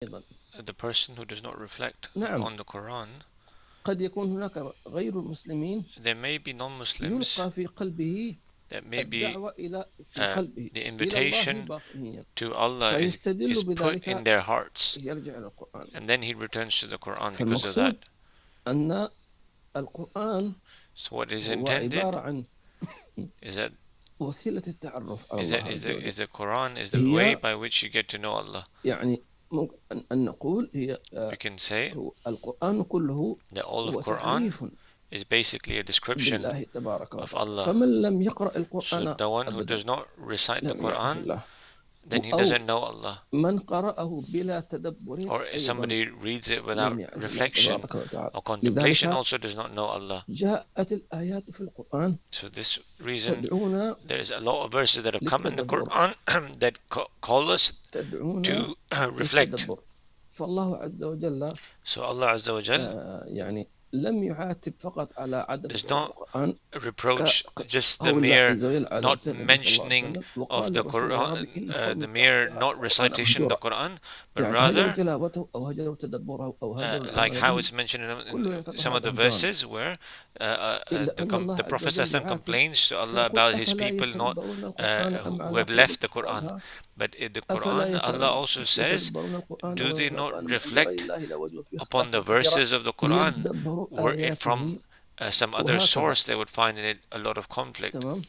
the person who does not reflect نعم on the Quran, قد يكون هناك غير المسلمين there may be non-Muslims يلقى في قلبه that may be الدعوة إلى في قلبه the إلى الله invitation باطنيا to Allah فيستدل is put in بذلك their hearts, يرجع إلى القرآن. and then he returns to the Quran because of that. فالمقصود أن القرآن So what is هو عبارة intended عن is that وسيلة التعرف على is الله that is عز the وجل. is the Quran is the way هي by which you get to know Allah. يعني ممكن أن نقول هي We can say هو القرآن كله that all of هو Quran تعريف is basically a description بالله تبارك of وتعالى. Allah. فمن لم يقرأ So القرآن the one who أبدا does not recite the لم يعرف Quran, الله. then he أو doesn't know Allah. من قرأه بلا تدبر Or if أيضا somebody reads it without لم يعرف الله reflection تبارك وتعالى. or contemplation, لذلك also does not know Allah. جاءت الآيات في القرآن So this reason, تدعونا there's a lot of verses that have come in the للتدبر Quran that call us تدعونا to reflect. للتدبر. فالله عز وجل So Allah Azza wa Jal يعني لم يعاتب فقط على عدم does قراءة not القرآن reproach just the قول الله mere عز وجل على not لسان النبي صلى الله عليه mentioning وسلم of وقال the الرسول يا رب Quran, إن the قومي mere اتخذوا هذا not القرآن recitation of the مهجورا. Quran, but يعني هجروا rather تلاوته أو هجروا تدبره أو هجروا like العمل how به it's mentioned كله in يعتبر some of هذا the هجران. verses where إلا أن الله the عز Prophet وجل ﷺ يعاتب complains to Allah فيقول about his أفلا people not يتدبرون القرآن أم who على have قلوب left the Quran. أقفالها But in the أفلا Quran, Allah also says, يتدبرون القرآن do they ولو not كان من عند غير reflect الله لوجدوا فيه upon the اختلافا كثيرا verses of the Quran? ليدبروا Were it from آياته some other وهكذا. source, they would find in it a lot of conflict. تمام.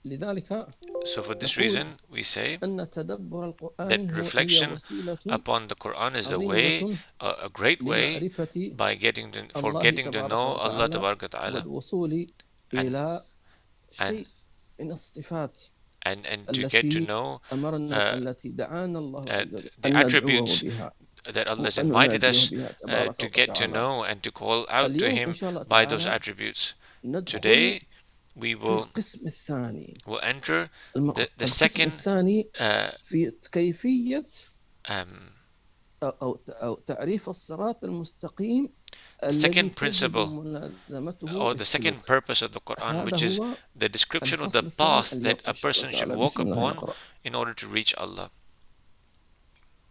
لذلك So for this نقول reason, we say أن تدبر القرآن that هي reflection وسيلة upon the Quran is a way, عظيمة a great way, لمعرفة by for الله getting to تبارك know Allah وتعالى Tabaraka Ta'ala, والوصول and إلى and شيء من الصفات and to get to التي know أمرنا التي دعانا الله عز وجل the أن ندعوه attributes بها that Allah has وأن invited نناديه us بها تبارك to get to وتعالى. know and to call out to اليوم إن Him شاء الله by those تعالى attributes. ندخل Today, we في will القسم الثاني. enter the القسم second الثاني في كيفية um, أو تعريف الصراط المستقيم the الذي second تجب principle ملازمته or the second بالسلوك. purpose of the Quran, which هذا is هو the description of the الفصل الثاني path اليوم that إن a شاء الله person should تعالى. walk بسم الله upon نقرأ. in order to reach Allah.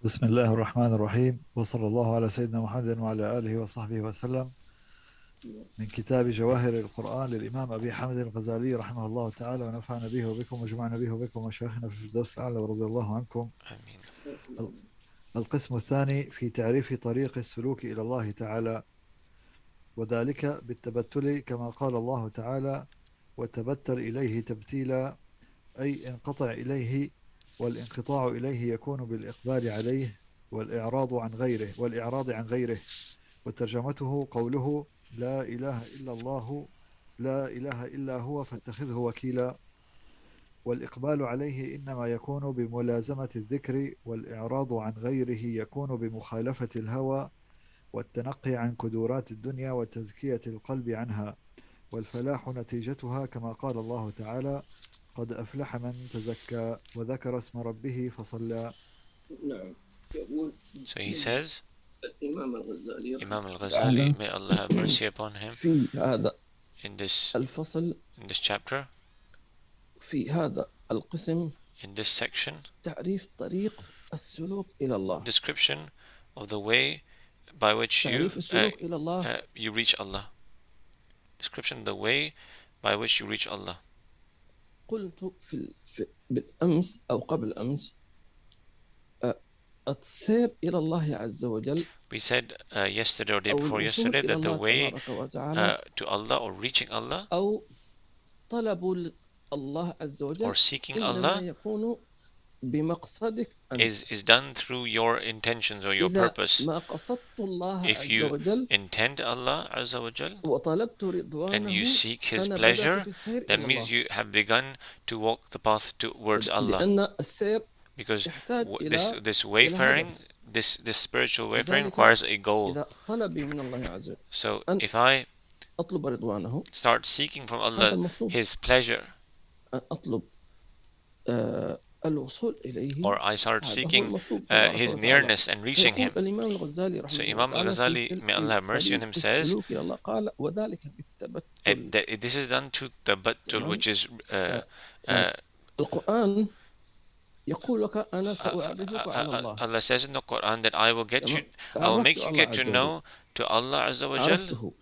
بسم الله الرحمن الرحيم وصلى الله على سيدنا محمد وعلى آله وصحبه وسلم. من كتاب جواهر القرآن للإمام أبي حامد الغزالي رحمه الله تعالى ونفعنا به وبكم وجمعنا به وبكم وشيخنا في الفردوس الأعلى ورضي الله عنكم. آمين. القسم الثاني في تعريف طريق السلوك إلى الله تعالى، وذلك بالتبتل كما قال الله تعالى: وتبتل إليه تبتيلا، أي انقطع إليه، والانقطاع إليه يكون بالإقبال عليه والإعراض عن غيره. وترجمته قوله: لا إله إلا الله لا إله إلا هو فاتخذه وكيلا. والإقبال عليه إنما يكون بملازمة الذكر، والإعراض عن غيره يكون بمخالفة الهوى والتنقي عن كدورات الدنيا وتزكية القلب عنها، والفلاح نتيجتها كما قال الله تعالى: قد أفلح من تزكى وذكر اسم ربه فصلى. نعم. يقول So he says, الإمام الغزالي Imam al-Ghazali, may Allah have mercy upon him, في هذا in this الفصل chapter, في هذا القسم in this section, تعريف طريق السلوك إلى الله. description of the way by which تعريف السلوك إلى الله you reach Allah. Description of the way by which you reach Allah. قلت بالأمس أو قبل أمس السير إلى الله عز وجل. We said yesterday or day before yesterday that the way to Allah or reaching Allah أو طلب الله عز وجل or seeking إنما Allah يكون بمقصدك is done through your intentions or your purpose. ما قصدت الله If عز you وجل intend Allah Azza wa Jal وطلبت رضوانه and you seek His أنا pleasure, بدأت في السير that إلى means الله. you have begun to walk the path towards Allah. لأن السير Because يحتاج this wayfaring, this spiritual wayfaring requires a goal. إذا طلبي من الله عز وجل So if I أطلب رضوانه start seeking from Allah His pleasure, أطلب الوصول إليه, or I start seeking His nearness and reaching Him. So Imam al-Ghazali, may Allah have mercy on him, says and that this is done to tabattul, which is القرآن يقول لك أنا سأعرفك على الله. Allah says in the Quran that I will تمام. make تعرفت you الله get to عز وجل، know to Allah Azza wa Jal, عرفته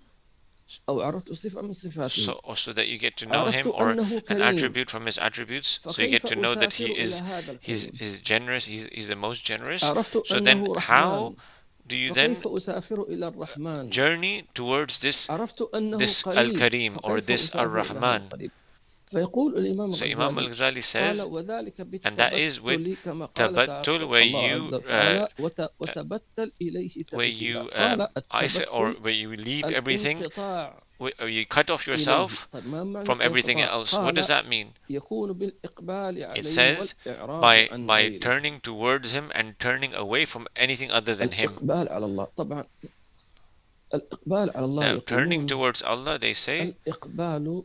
أو عرفت صفة من صفاته، so that you get to know عرفت Him, or أنه an كريم، attribute from His attributes, so you get فكيف to know that أسافر He إلى هذا الكريم؟ is generous, He's the most generous. عرفت So then أنه how رحمن، do you then فكيف أسافر إلى الرحمن؟ journey towards عرفت أنه this قريب، Al-Karim or فكيف this أسافر إلى هذا Ar-Rahman? القريب؟ فيقول الإمام So Imam الغزالي Al-Ghazali قال says, وذلك and that is with بالتبتل كما قال tabattul, الله عز وجل وتبتل إليه where تبتيلا. you قال or التبتل where you leave everything, الانقطاع or you cut off إليه. yourself طيب ما معنى from everything الانقطاع؟ else. What does قال that mean? يكون بالإقبال It عليه says والإعراض عن by غيره. turning towards Him and turning away from anything other than Him. الإقبال على الله، طبعا الإقبال على الله Now, turning يقولون towards Allah, they say, الإقبال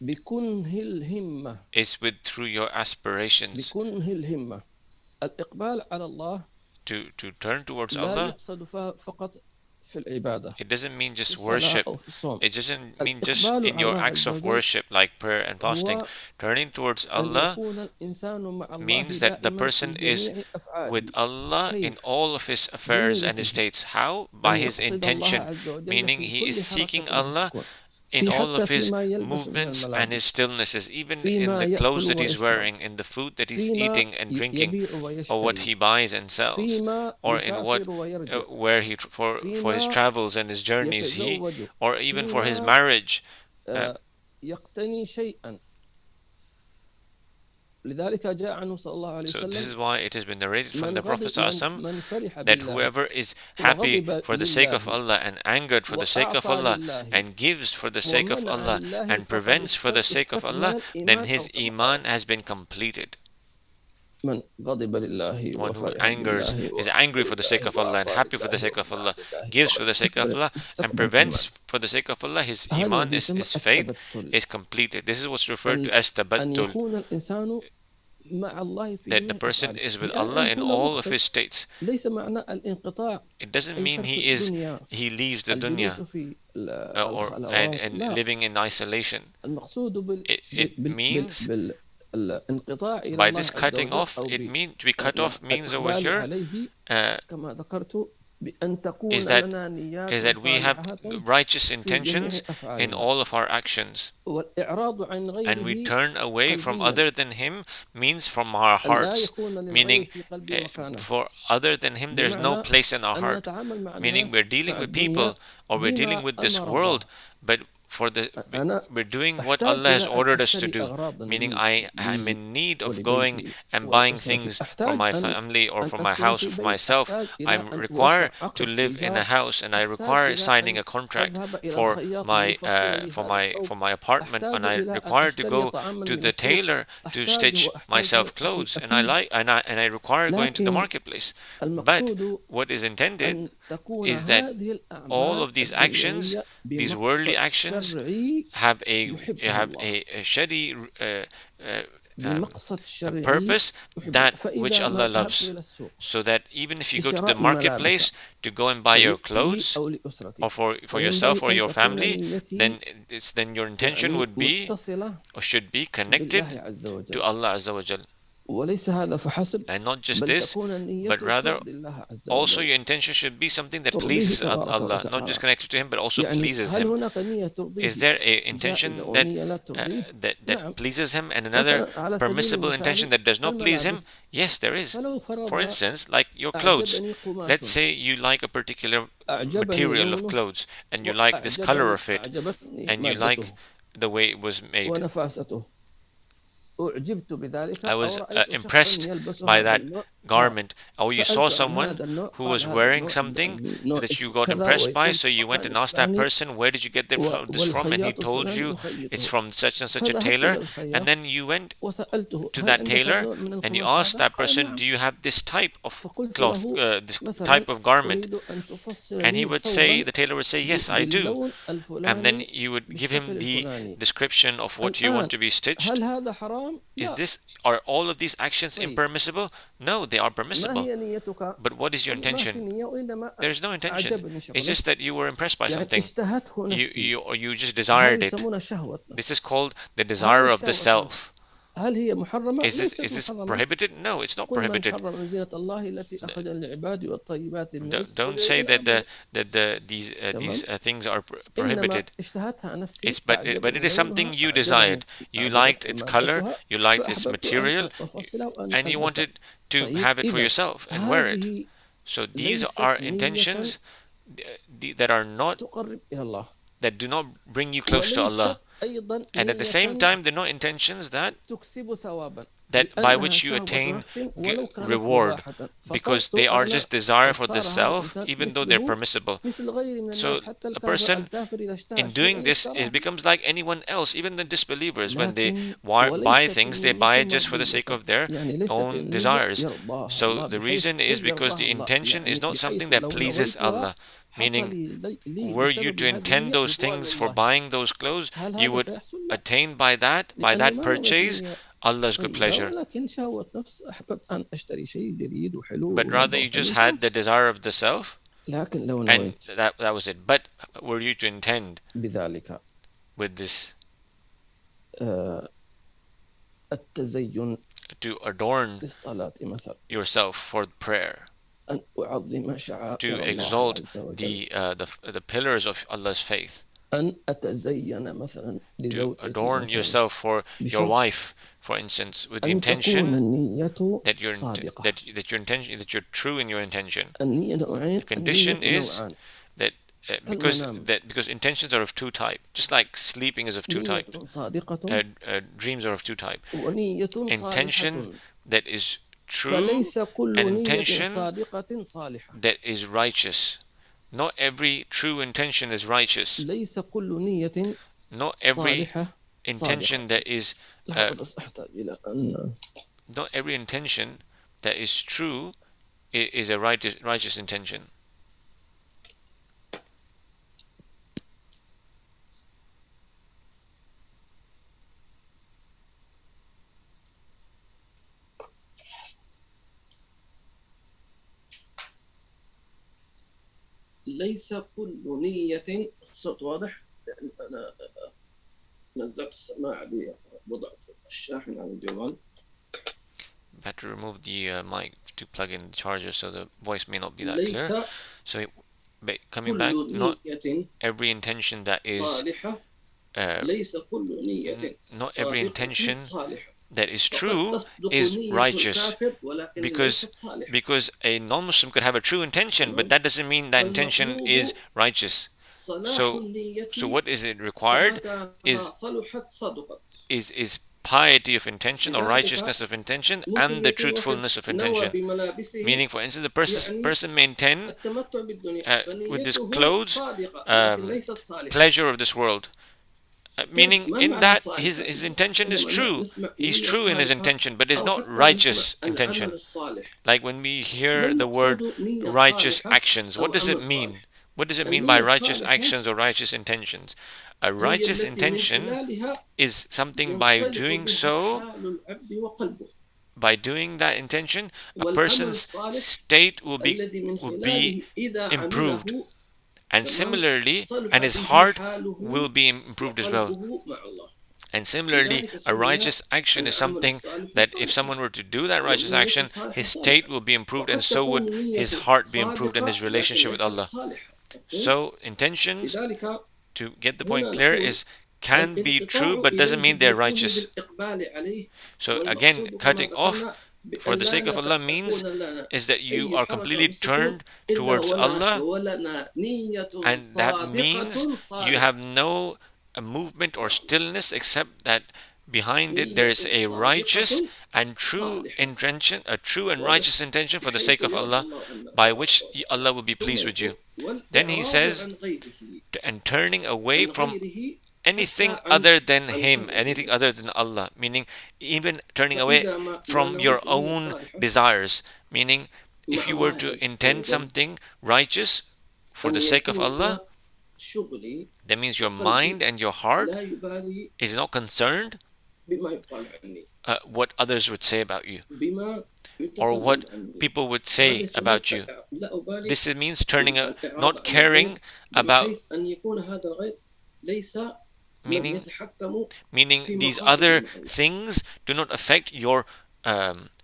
بكنه الهمة، is through your aspirations. بكنه الهمة. الإقبال على الله To turn towards لا Allah, يقصد فقط في العبادة it doesn't mean في just الصلاة worship. أو في الصوم. It doesn't mean just الإقبال in على your الله acts عز of وجل worship like prayer and fasting. هو Turning towards أن Allah يكون الإنسان مع الله means that the دائما person في is جميع أفعاله. with Allah in كيف؟ all of his affairs and his بنيته states. How? By أن his يقصد الله intention, عز وجل meaning في he is كل seeking حركة Allah وسكون، in في all حتى of his فيما يلبس من movements and his الملابس، stillnesses, even in فيما the clothes يأكل that he's ويشرب، wearing, in the food that he's فيما eating and drinking, يبيع or what ويشتري، he buys and sells, فيما or in what يسافر ويرجع، where he for his فيما travels and his journeys, يتزوج، or even for his فيما marriage. يقتني شيئا. لذلك جاء عنه صلى الله عليه So this is وسلم why it has been narrated from من the Prophet غضب من فرح that بالله whoever is happy وغضب for the sake of لله Allah and angered for the sake of وأعطى Allah لله and gives for the sake of ومنع Allah لله and فقد prevents for the sake of Allah, استكمل then الإيمان his أو كما iman قال has been completed. من غضب لله One who وفرح is بالله angry for the sake لله of Allah and وأعطى happy for the لله sake of ومنع Allah, لله gives for فقد the sake of Allah and استكمل prevents الإيمان. for the sake of Allah, his هذا iman, الذي يسمى his faith التبتل، is completed. This is what's referred to as أن tabattul, يكون الإنسان مع الله في that the جميع person أفعاله. is with يعني Allah أن in يكون all of مقصد his states. ليس معنى الانقطاع It doesn't أي mean ترك الدنيا، he leaves the الجلوس dunya في or الخلوات، and لا. living in isolation. المقصود It means بالانقطاع إلى by الله this عز cutting وجل off, أو it means to be cut off means over بالإقبال here عليه كما ذكرت بأن تكون is that لنا نيات we have صالحة righteous في جميع intentions in أفعالنا، all of our actions, والإعراض عن and we غيره turn away from قلبيا، other than Him means from our أن لا hearts, يكون للغير meaning في قلبي مكانة. for other than Him there's no بمعنى place in our أن heart, نتعامل مع meaning الناس we're dealing مع with الدنيا people or we're dealing بما with this أمر world, الله. but أنا we're doing what أحتاج Allah has إلى أن ordered us to أشتري do, أغراضا meaning لي I'm in need of ولبيتي going and buying ولأسرتي. things for أحتاج my أن family or for my أسكن house في or for بيت، myself. أحتاج إلى I'm أن required أوقع to عقد live in a إيجار، house, and I أحتاج require إلى signing أن a contract أذهب إلى for الخياط my ليفصل لي هذا الثوب، for my apartment, أحتاج and I إلى أن required to أشتري go طعاما to من the السوق، tailor to أحتاج stitch وأحتاج myself وأحتاج clothes, and I أكيد. require going to the لكن marketplace. But المقصود what is intended أن تكون is that هذه all الأعمال of these actions, الدنيوية these worldly بمقصد actions, شرعي have يحبه الله، a shady بمقصد شرعي purpose, يحبه. that which فإذا ما Allah ذهبت loves. إلى السوق So that even if you go to the لشراء marketplace ملابس to go and buy your لي clothes أو لأسرتي or for فينبغي yourself or أن your تكون family, نيتي then your intention يعني would be متصلة or should be connected بالله عز to وجل، Allah Azza wa Jal. وليس هذا فحسب And not just بل this, تكون but النية rather ترضي الله عز also وجل، your intention should be something that ترضيه pleases تبارك Allah, not just وتعالى. connected to Him, but also يعني pleases هل Him. هناك نية Is ترضيه there a جائزة intention ونية لا ترضيه؟ that نعم. pleases Him and another مثلا على سبيل permissible intention المثال that does not please Him? الملابس، Yes, there is. فلو For فرضنا instance, like your clothes. أعجبني Let's قماش، say you like a particular أعجبني material of لونه clothes and you like this color of it أعجبتني and you like مادته the way it was made. ونفاسته، أعجبت بذلك I أو was رأيت impressed شخصا يلبس by هذا that النوع garment, or you saw سألت عن someone هذا النوع who قال was هذا wearing النوع something نوع that you got كذا impressed by, ويكون so you went مقال and asked that الفلاني person, where did you get this from? And he والخياط told الفلاني you it's يخيطه، from such and such a فذهبت tailor. إلى الخياط And then you went وسألته to هل that عندك tailor نوع من and you القماش asked هذا؟ that قال person, نعم. do you have this type of فقلت cloth, له this مثلا type of garment? أريد أن تفسر And he لي would say, ثوبا the tailor would say, yes, I do. باللون And then الفلاني you would give him بالشكل the الفلاني. description of what you want الآن to be stitched. هل هذا حرام؟ Is لا. are all of these actions طيب. impermissible? No, they are ما permissible. هي نيتك؟ But what is your ما في intention? نية وإنما There's no intention. أعجبني It's شغلة just that you were impressed by يعني something. اشتهته نفسي، You just هذه desired it. يسمونها شهوة. This is called the desire of the self. هل هي محرمة؟ Is ليست this محرمة. prohibited? No, it's not قل من prohibited. حرم زينة الله التي أخرج للعباد والطيبات من الرزق Don't say that these things are إنما prohibited. اشتهتها نفسي It's but فأعجبني it is something لونها you أعجبني desired. You liked its color, مادتها you liked its فأحببت أن material, أتصله وأن and you ألبسه. wanted to طيب have it for إذا yourself and wear it. هذه So these ليست are نية intentions that are not, تقرب إلى الله that do not bring you close to Allah. وليست أيضا And at the same نية time, they're not intentions that تكسب ثوابا by لأنها which you شهوة attain نفس ولو كانت reward, مباحة. because فصرت they are أنا just desire for the قد صار self, هذا even الإنسان though they're مثله permissible. مثل غير من So الناس حتى a الكافر person, الكافر إذا اشتهى in doing شيئا this, it اشتراه becomes like anyone else, even the disbelievers. When they لكن buy وليست things, they النية buy it just for the sake مرضية of their يعني ليست own النية desires. يرضاها So الله the بحيث reason is كيف because the يرضاها الله intention is يعني not something بحيث that لو pleases نويتها Allah. حصل Meaning, لي were you بسبب to هذه intend النية those رضوان things for الله. buying those clothes, هل you هذا would سيحصل؟ لا attain by لأني that ما نويت purchase نية Allah's good طيبة pleasure. ولكن شهوة نفس أحببت أن أشتري شيء جديد وحلو But rather you ونظافة just had the خلاص. desire of the self, لكن لو and نويت that was it. But were you to intend بذلك with this التزين to adorn للصلاة مثلا yourself for prayer, أن أعظم شعائر to الله exalt عز وجل the pillars of Allah's faith, أن أتزين مثلا to لزوجتي adorn مثلا yourself for your بشرط wife, for instance, with the أن تكون intention النية that you're صادقة. that you're true in your intention. النية نوعين. The condition النية is نوعان that كالمنام. because intentions are of two type, just like sleeping is of two نية types, صادقة dreams are of two type. ونية Intention صالحة. that is true فليس كل and نية intention صادقة صالحة. that is righteous. Not every true intention is righteous. ليس كل نية Not every صالحة intention that is لحظة بس أحتاج إلى أن not every intention that is true is a righteous intention. ليس كل نية. الصوت واضح؟ لأن أنا نزلت السماعة دي وضعت الشاحن على الجوال. I have to remove the mic to plug in the charger, so the voice may not be that clear. So coming back, not every intention that is not every intention that is true is righteous, because a non-Muslim could have a true intention, but that doesn't mean that intention is righteous. So what is it required is piety of intention or righteousness of intention and the truthfulness of intention. Meaning, for instance, the person may intend with his clothes pleasure of this world. Meaning, in that his intention is true. He's true in his intention, but it's not righteous intention. Like when we hear the word righteous actions, what does it mean? What does it mean by righteous actions or righteous intentions? A righteous intention is something by doing so, by doing that intention, a person's state will be improved. And similarly, and his heart will be improved as well. And similarly, a righteous action is something that if someone were to do that righteous action, his state will be improved, and so would his heart be improved and his relationship with Allah. So intentions, to get the point clear, can be true, but doesn't mean they're righteous. So again, cutting off for the sake of Allah means is that you are completely turned towards Allah, and that means you have no movement or stillness except that behind it there is a righteous and true intention, a true and righteous intention for the sake of Allah, by which Allah will be pleased with you. Then he says, and turning away from anything other than Him, anything other than Allah, meaning even turning away from your own desires. Meaning, if you were to intend something righteous for the sake of Allah, that means your mind and your heart is not concerned what others would say about you or what people would say about you. This means not caring about لم meaning يتحكموا meaning في these other مقاصدهم مع الله. things do not affect your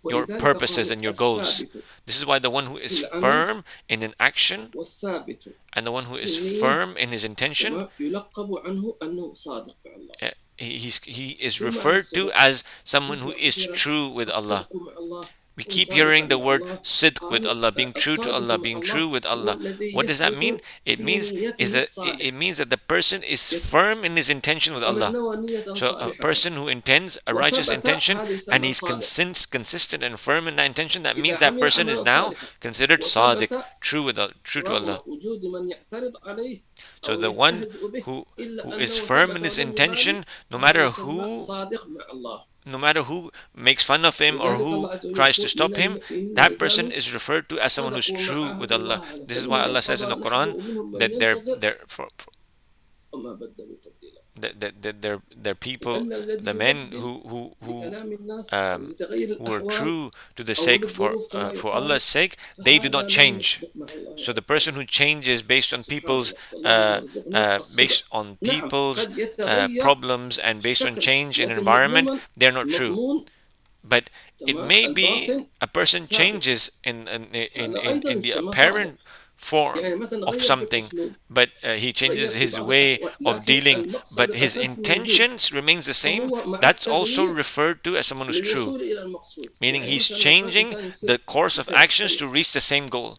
ولذلك purposes قالوا and your goals. الثابت This is why the one who في is العمل firm in an action والثابت and the one who في is النية firm in his intention, كما يلقب عنه أنه صادق مع الله. he is ثم معنى referred to الصدق as someone who نسمع is كثيرا true with Allah. الصدق مع الله We كن keep صادقا hearing the مع word الله. sidq with قالوا Allah, being true to الصادق Allah, مع being الله true with هو Allah. الذي What does that mean? يثبت It في means نيته الصالحة. it means that the person is firm in his intention with فمن Allah. نوى نية So a صالحة person who intends a righteous وثبت intention هذه and يسمى he's صادق. consistent and firm in that intention, that means إذا that عمل person is عملا now صالحا considered sadiq, وثبت true to Allah. رغم وجود من يعترض عليه So أو the one يستهزئ به who إلا is أنه firm in ثبت his ولم intention, يبالي هذا يسمى صادق مع الله. no matter who makes fun of him or لذلك who الله عز وجل tries to يقول stop من him, المؤمنين that person رجال is referred to as someone who's صدقوا ما true with عاهدوا Allah. الله عليه This is why فمنهم Allah من says in the قضى Quran نحبه ومنهم من that ينتظر وما بدلوا تبديلا. they're people, لأن الذي the men يبدل who بكلام الناس أو لتغير who are الأحوال true to the أو sake for للظروف كما Allah's يقال sake, they do فهذا not لا change. يصدق مع الله So the عز person وجل. who changes based on سبحان people's الله اللهم ارزقنا الصدق. نعم قد يتغير problems and based on الشكل change in لكن environment, مضمونا they're not true. المضمون But it تمام may be الباطن a person ثابت. changes هذا أيضا in the يسمى apparent صادق. form يعني مثلا of غير في something, الأسلوب but he changes غير في his بعض way الأحوال of لكن dealing, المقصد but his الأساسي موجود intentions remains the same. فهو مع That's also التغيير referred to as someone who's true, للوصول إلى المقصود. meaning يعني he's مثلا changing الإنسان يصير the course of يصير actions to خير reach the same goal.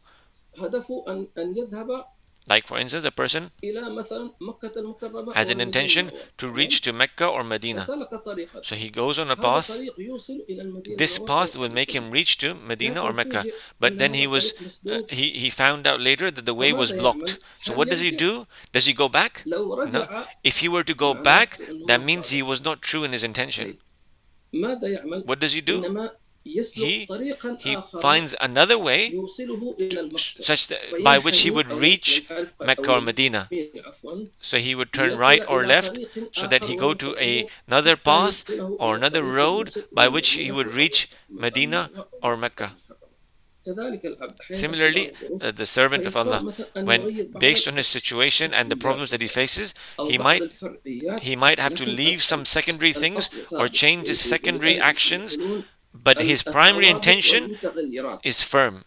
هدفه أن يذهب Like for instance, a person إلى مثلا مكة المكرمة has أو an المدينة intention المنورة to تمام reach to Mecca or Medina. فسلك طريقا So he goes on a هذا path. الطريق يوصل إلى المدينة This المنورة path أو will make him المدينة reach to Medina or لكن Mecca. فوجئ But أن then هذا الطريق مسدود he found out later that the way was فماذا blocked. يعمل؟ So هل what does he يرجع؟ do? Does he go back? لو No. رجع If he were to go معناه back, أنه that ما means he صادق. was not true in his intention. طيب ماذا يعمل؟ What does he do? إنما يسلك طريقا He آخر finds another way يوصله إلى المقصد such that by which he فينحني would أو reach ينحرف Mecca أو or Medina. يميل عفوا So he would turn ليصل right or إلى left طريق so that he آخر go to ويوفقه another حتى path يوصله or إلى another طريق road الموصل by إلى which he المدينة would أو reach Medina or Mecca. كذلك العبد حين Similarly, تصل الظروف the servant of فيضطر Allah, مثلا أن when يغير بعض based on his situation and the problems that he faces, أو he بعض might الفرعيات have to لكن leave some secondary things الأصل or ثابت change his secondary ولذلك actions, يقولون but his primary الثوابت intention والمتغيرات is firm.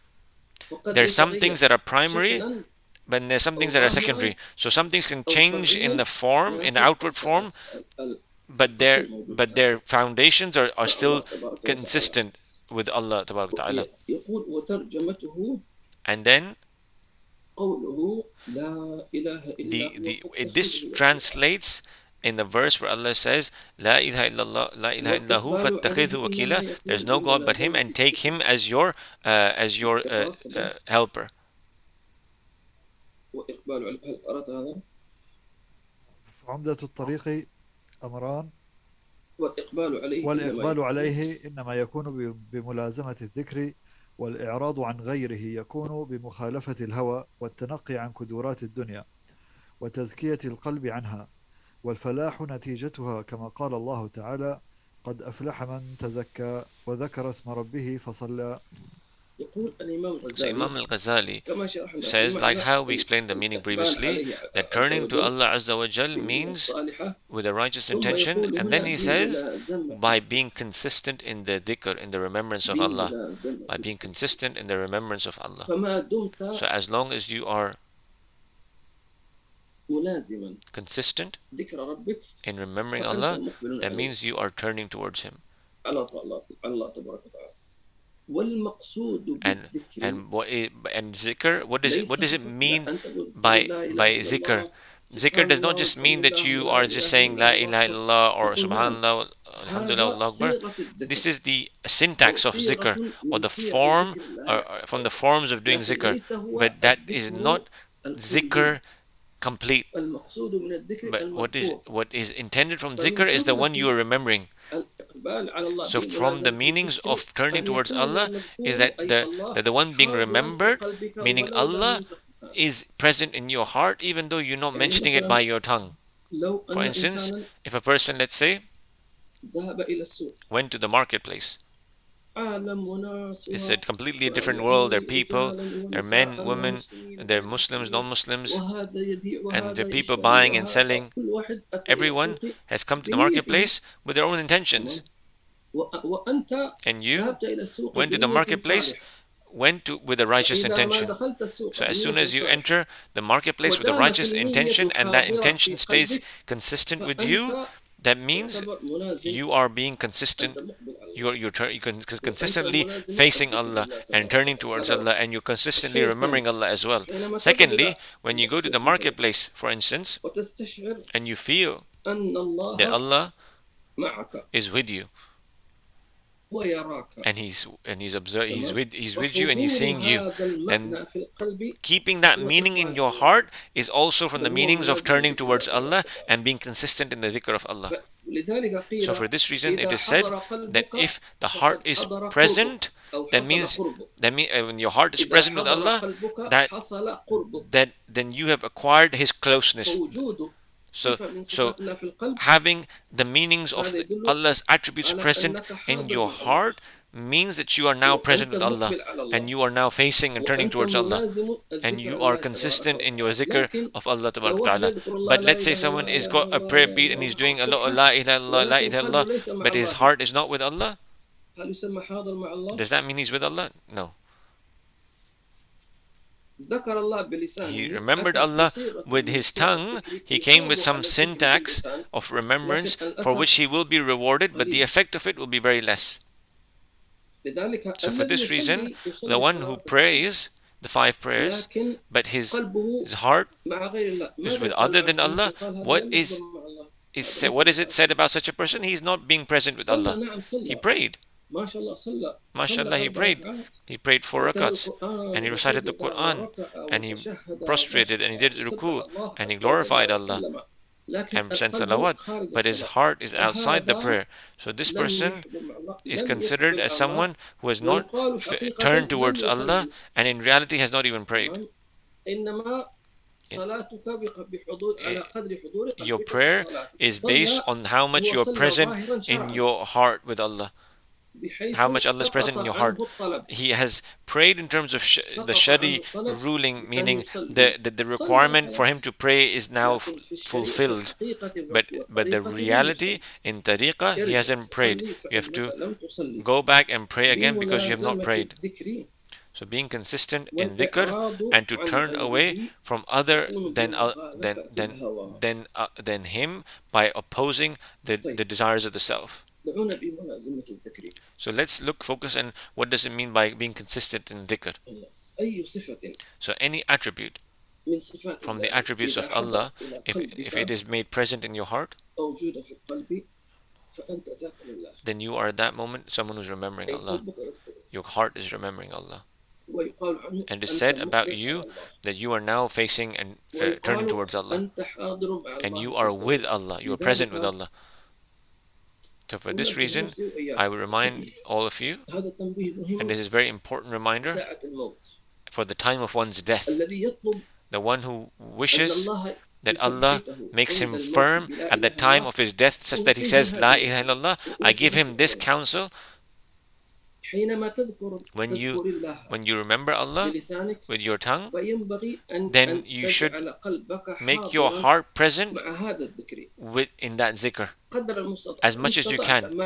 فقد There's some يتغير things that are primary, شكلا but there's some أو things that are ظاهرا secondary. So some things can أو change in the فرعيا form, in the لكن outward form, but their foundations are still consistent with Allah Tabaraka Ta'ala. يقول وترجمته And then قوله لا إله إلا هو this translates in the verse where Allah says, La ilaha illallah, la ilaha illahu fattakhidhu wakila. There's no God but Him, and take Him as your helper. وإقبال عليه هل قرأت هذا؟ عمدة الطريق أمران والإقبال عليه إنما يكون بملازمة الذكر، والإعراض عن غيره يكون بمخالفة الهوى والتنقي عن كدورات الدنيا وتزكية القلب عنها، والفلاح نتيجتها كما قال الله تعالى قد أفلح من تزكى وذكر اسم ربه فصلى. يقول الإمام الغزالي, So Imam al-Ghazali says, like how we explained the meaning previously, that turning to Allah Azza wa Jal means with a righteous intention, and then he says, by being consistent in the dhikr, in the remembrance of Allah, by being consistent in the remembrance of Allah. So as long as you are consistent in remembering Allah, that means you are turning towards Him. And zikr, what does it mean by zikr? Zikr does not just mean that you are just saying La ilaha illallah or Subhanallah, Alhamdulillah, Allah Akbar. This is the syntax of zikr, or the form, from the forms of doing zikr. But that is not zikr complete. But what is intended from zikr is the one you are remembering. So from the meanings of turning towards Allah is that the one being remembered, meaning Allah, is present in your heart even though you're not mentioning it by your tongue. For instance, if a person, let's say, went to the marketplace It's a completely different world. There are people, there are men, women, there are Muslims, non-Muslims, and there are people buying and selling. Everyone has come to the marketplace with their own intentions. And you went to the marketplace, with a righteous intention. So as soon as you enter the marketplace with a righteous intention, and that intention stays consistent with you, that means you are being consistent. You're consistently facing Allah and turning towards Allah, and you're consistently remembering Allah as well. Secondly, when you go to the marketplace, for instance, and you feel that Allah is with you, and he's with you, and he's seeing you, then keeping that meaning in your heart is also from the meanings of turning towards Allah and being consistent in the dhikr of Allah. So for this reason it is said that if the heart is present, that means when your heart is present with Allah, that then you have acquired His closeness. So having the meanings of Allah's attributes present in your heart means that you are now present with Allah, and you are now facing and turning towards Allah, and you are consistent in your zikr of Allah Ta'ala. But let's say someone is got a prayer beat and he's doing a lot of la ilaha illallah, la ilaha illallah, but his heart is not with Allah. Does that mean he's with Allah? No. He remembered Allah with his tongue. He came with some syntax of remembrance for which he will be rewarded, but the effect of it will be very less. So for this reason, the one who prays the 5 prayers, but his heart is with other than Allah, what is it said about such a person? He is not being present with Allah. He prayed. MashaAllah, he prayed. He prayed 4 rakats, and he recited the Quran, and he prostrated, and he did ruku, and he glorified Allah and sent salawat, but his heart is outside the prayer. So this person is considered as someone who has not turned towards Allah, and in reality has not even prayed. Your prayer is based on how much you are present in your heart with Allah. How much Allah is present in your heart. He has prayed in terms of the Shari ruling, meaning the requirement for him to pray is now fulfilled. But the reality in tariqah, he hasn't prayed. You have to go back and pray again because you have not prayed. So being consistent in dhikr and to turn away from other than him by opposing the desires of the self. So let's focus on what does it mean by being consistent in dhikr. So any attribute from the attributes of Allah, if it is made present in your heart, then you are at that moment someone who's remembering Allah. Your heart is remembering Allah. And it is said about you that you are now facing and turning towards Allah, and you are with Allah, you are present with Allah. So for this reason, I will remind all of you, and this is a very important reminder, for the time of one's death. The one who wishes that Allah makes him firm at the time of his death, such that he says, La ilaha illallah, I give him this counsel. When you remember Allah with your tongue, then you should make your heart present in that zikr as much as you can.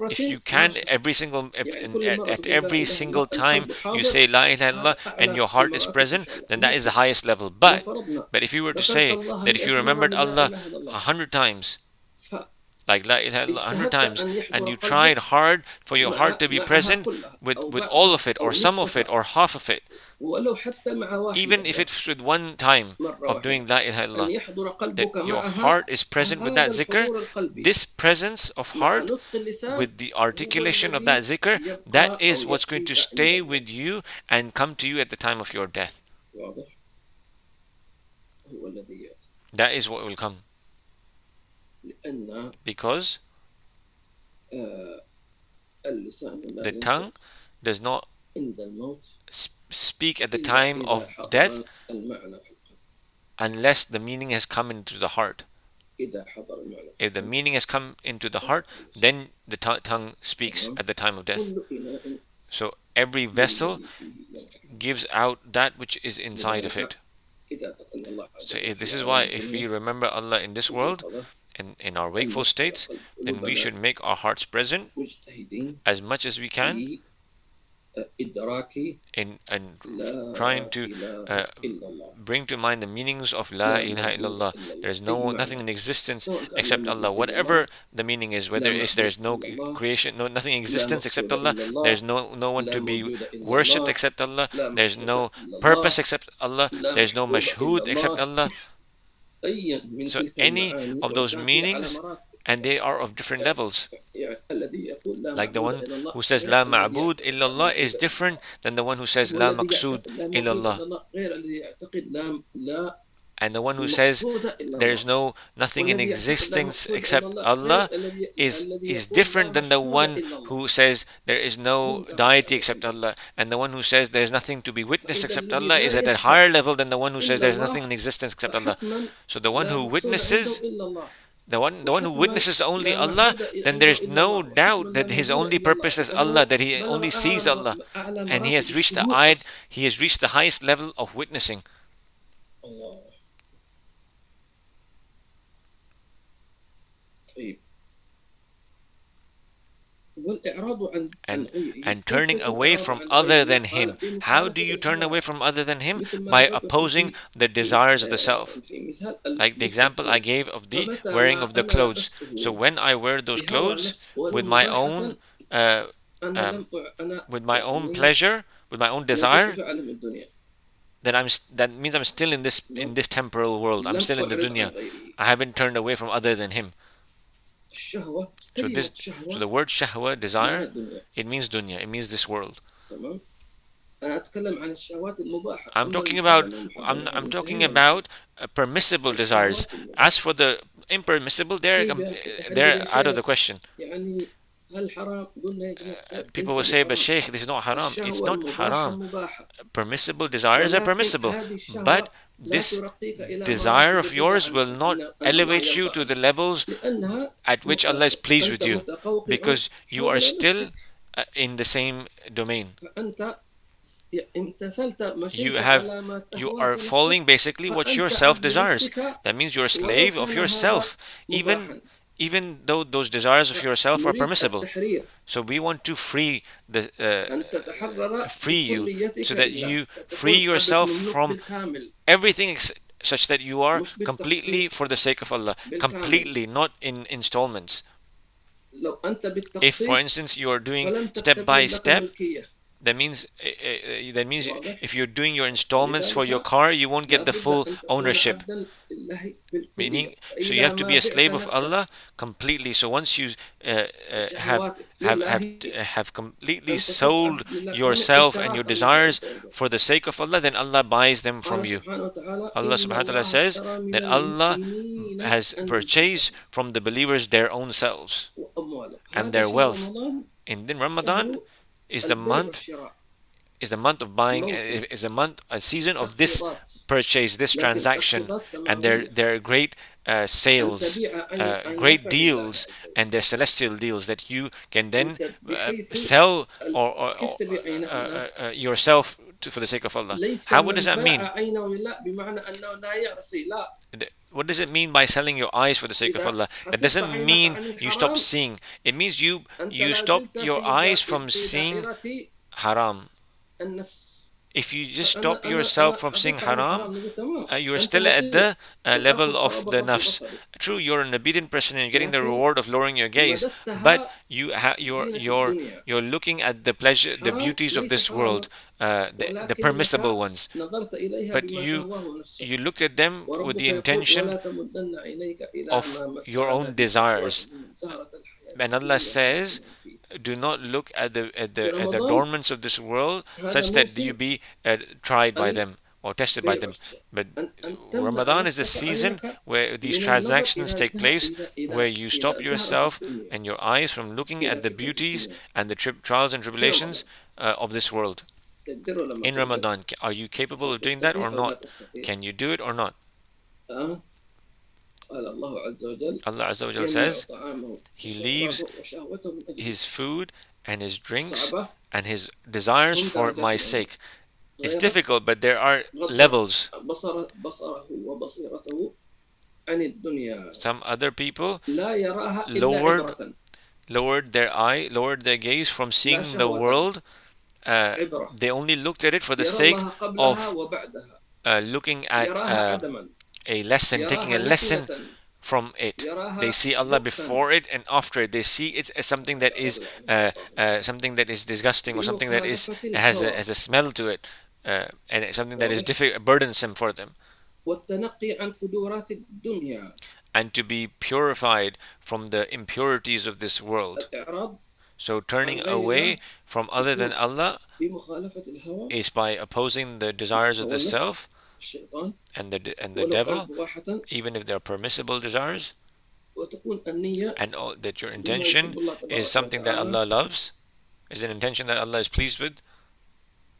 If you can, at every single time you say La ilaha illallah and your heart is present, then that is the highest level. But if you were to say that if you remembered Allah 100 times, like La ilaha illallah 100 times, and you tried hard for your heart to be present with all of it, or some of it, or half of it, even if it's with one time of doing La ilaha illallah, that your heart is present with that zikr, this presence of heart with the articulation of that zikr, that is what's going to stay with you and come to you at the time of your death. That is what will come. Because the tongue does not speak at the time of death unless the meaning has come into the heart. إذا حضر المعنى If the meaning has come into the heart, then the tongue speaks at the time of death. كل إناء So every vessel بالذي فيه ينضح. gives out that which is inside of لذلك it. إذا ذكرنا الله عز So وجل this في is عالم why if we الدنيا remember Allah in this في world, اليقظة in our أن wakeful states, نجعل then we قلوبنا should make our hearts present مجتهدين as much as we can في إدراك in لا trying to إله إلا الله. bring to mind the meanings of La لا ilaha موجود illallah. إلا الله. There's أي nothing معنى in existence سواء كان لا except Allah. موجود إلا الله، Whatever the meaning is, whether لا it's معبود there's no إلا الله، creation, nothing in لا existence except مقصود Allah, إلا الله، there's no one لا to be موجود إلا worshipped الله، except Allah, لا there's محبوب no إلا purpose الله، except Allah, لا there's no محبوب إلا mashhud except الله. Allah. أي من So تلك any المعاني of those وكانت هي على meanings, مراتب، and they are of different levels. الذي يقول لا Like the معبود one إلا الله who says غير La الذي ma'bud يعتقد لا illallah is موجود إلا different الله، than the one who says La والذي maqsood يعتقد لا موجود illallah. إلا الله غير الذي يعتقد لا And the one who says مقصود إلا there's الله، nothing in والذي يعتقد لا existence مقصود إلا except الله غير Allah الذي is يقول لا different than the مشهود one إلا الله. who says there is no هم درجة deity أعلى except منه. Allah, and the one who says there is nothing to be witnessed فإذا except الذي Allah is لا at a يشهد higher level than the one who says إلا there's الله nothing in existence except Allah. فحتما So the one لا who مقصود عنده witnesses, إلا الله، the one who وحتما witnesses only لا Allah, معبود then عنده there's إلا no الله، وحتما doubt لا that his موجود only إلا الله، purpose is Allah, لأنه that he بلغ only sees Allah, أعلى and he مراتب has reached الشهود أصلا. he has reached the highest level of witnessing. الله. طيب. والإعراض عن غيره، And كيف turning يكون away الإعراض from عن other غيره؟ than قال Him. في How مخالفة do you turn الإجماع، away from other than Him? مثل ما By ذكرت opposing the في desires of the self. في مثال Like the example I للتفسير. gave of the فمتى wearing ما of the أنا clothes. لبسته So when I wear those بهوى clothes النفس ولو with my مباحة uh, أنا um, أنا with my own يعني pleasure, with my own ما زلت desire, في عالم الدنيا، then that means I'm still in this temporal world. I'm لم still in the أعرض عن dunya. غيره. I haven't turned away from other than Him. الشهوة، So كلمة so شهوة the word shahwa, معنى desire, الدنيا. it means dunya. It means this world. تمام. أنا أتكلم عن الشهوات المباحة. I'm أما talking المحرمة about المحرمة I'm talking المنتهية about permissible desires. الشهوات المباحة. As for the impermissible, كيف they're يا out of the شيخ؟ question. يعني هل حرام؟ قلنا يا جماعة People will ليس say, but بحرام. Sheikh, this is not haram. It's الشهوة not المباحة haram. مباحة، Permissible desires are ولكن permissible, هذه الشهوة but لا this ترقيك إلى desire مراتب of yours الرضا will عنها، not أن الله elevate you يرضى to the عنها. levels لأنها at which Allah is pleased with أنت you, متقوقع because you are حول still نفسك، in the same domain. فأنت امتثلت مشيت You على ما you تهواه are نفسك، following basically what فأنت your self عبد desires. نفسك That means you're a ولو slave كان of هذا yourself, مباحا. even though those desires of yourself are نريد permissible. التحرير، So we want to free أن تتحرر you, بكليتك so that لله، you فتكون free عبد yourself مملوك from بالكامل، everything such that you are مش بالتقسيط، completely for the sake of Allah, بالكامل. completely, not in installments. لو أنت If, for بالتقسيط instance, you are doing فلن step by تستقيم لك step, ملكية. that means واضح؟ if you're doing your installments for your لذلك car, you won't get the لابد full أن تكون ownership. عبدا لله Meaning, بالكلية. so you فإذا have to ما be a بعت slave of نفسك Allah completely. So once you have شهواتك لله have completely أن تكون sold عبد لله، yourself and اشتراك your من desires عنده. for the sake of Allah, then Allah buys them from قال you. سبحانه وتعالى Allah إن subhanahu wa ta'ala الله says اشترى من that Allah المؤمنين has purchased from the believers their own selves وأموالهم. and هذا their شهر wealth. رمضان And then Ramadan شهر is the البيع month والشراء، of buying, موسم is a season of this تخفيضات، purchase, this لكن transaction, تخفيضات and سماوية، their great أن sales, تبيع عن great نفع الله deals, عز وجل. and their celestial deals that you can then أنت بحيث sell كيف تبيع عينه هنا؟ yourself for the sake of Allah. ليس What من does that mean? باع عينه لله بمعنى أنه لا يعصي، لا. What does it mean by selling your eyes for the sake of إذا Allah? That حفظت doesn't عينك mean عن you stop الحرام seeing. It means you أنت لا stop زلت your eyes from seeing دائرة haram. النفس. If you just فأنا stop أنا yourself أنا from seeing حفظت عن الحرام، haram, نقول تمام. you are أنت still at مطيع the وتأخذ level of ثواب the غض nafs. بصرك، True, you're an obedient person and you're getting the لكن reward of lowering your gaze, مددتها but زينة الدنيا. you're looking at the pleasure, the حرام beauties of ليس this حراما، world, the ولكنك permissible ones. نظرت إليها But بما تهواه نفسك. you looked at them with وربك the يقول intention ولا تمدن عينيك إلى of ما your متعنا own به desires. أزواجا من زهرة الحياة And Allah الدنيا says, وزينتها. do not look at the في at the رمضان adornments of this world هذا such that you موسم be tried by them or tested by البيع them. والشراء. But أن تمنع Ramadan is a نفسك season عينك where these من النظر transactions إلى take place, إلى where you stop زهرة yourself الدنيا and your eyes from looking at the في beauties الدنيا. and the trials and في tribulations رمضان of this world. تقدر ولا ما In تقدر؟ Ramadan, are you capable of doing that تستطيع or أو لا not? تستطيع؟ Can you do it or not? قال الله عز وجل Allah Azza wa Jal يمنع says طعامه He leaves وشرابه وشهوته من أجلي. His food and His drinks صعبة and His desires هم for درجات my العلماء sake. It's غير difficult, but there are غض levels. بصره وبصيرته عن الدنيا Some other people لا يراها إلا lowered عبرة lowered their gaze from لا seeing the شهوة world. عبرة They only looked at it for the يرى sake الله قبلها of وبعدها looking at يراها عدما a lesson, taking يراها a lesson نتنة from it. They يراها see Allah بؤسا before it and after it. They see it as something that is something that is disgusting, or something that is بمخالفة has الهوى a smell to it, and it's something that is واضح burdensome for them. والتنقي عن قدرات الدنيا And to be purified from the impurities of this world. الإعراض So عن turning غير away الله from other than يكون Allah بمخالفة الهوى is by opposing the desires of أو the النفس self الشيطان and the ولو devil, كانت مباحة even if they're permissible desires, وتكون النية and that your بما intention يحب الله is تبارك something that وتعالى Allah loves, is an intention that Allah is pleased with,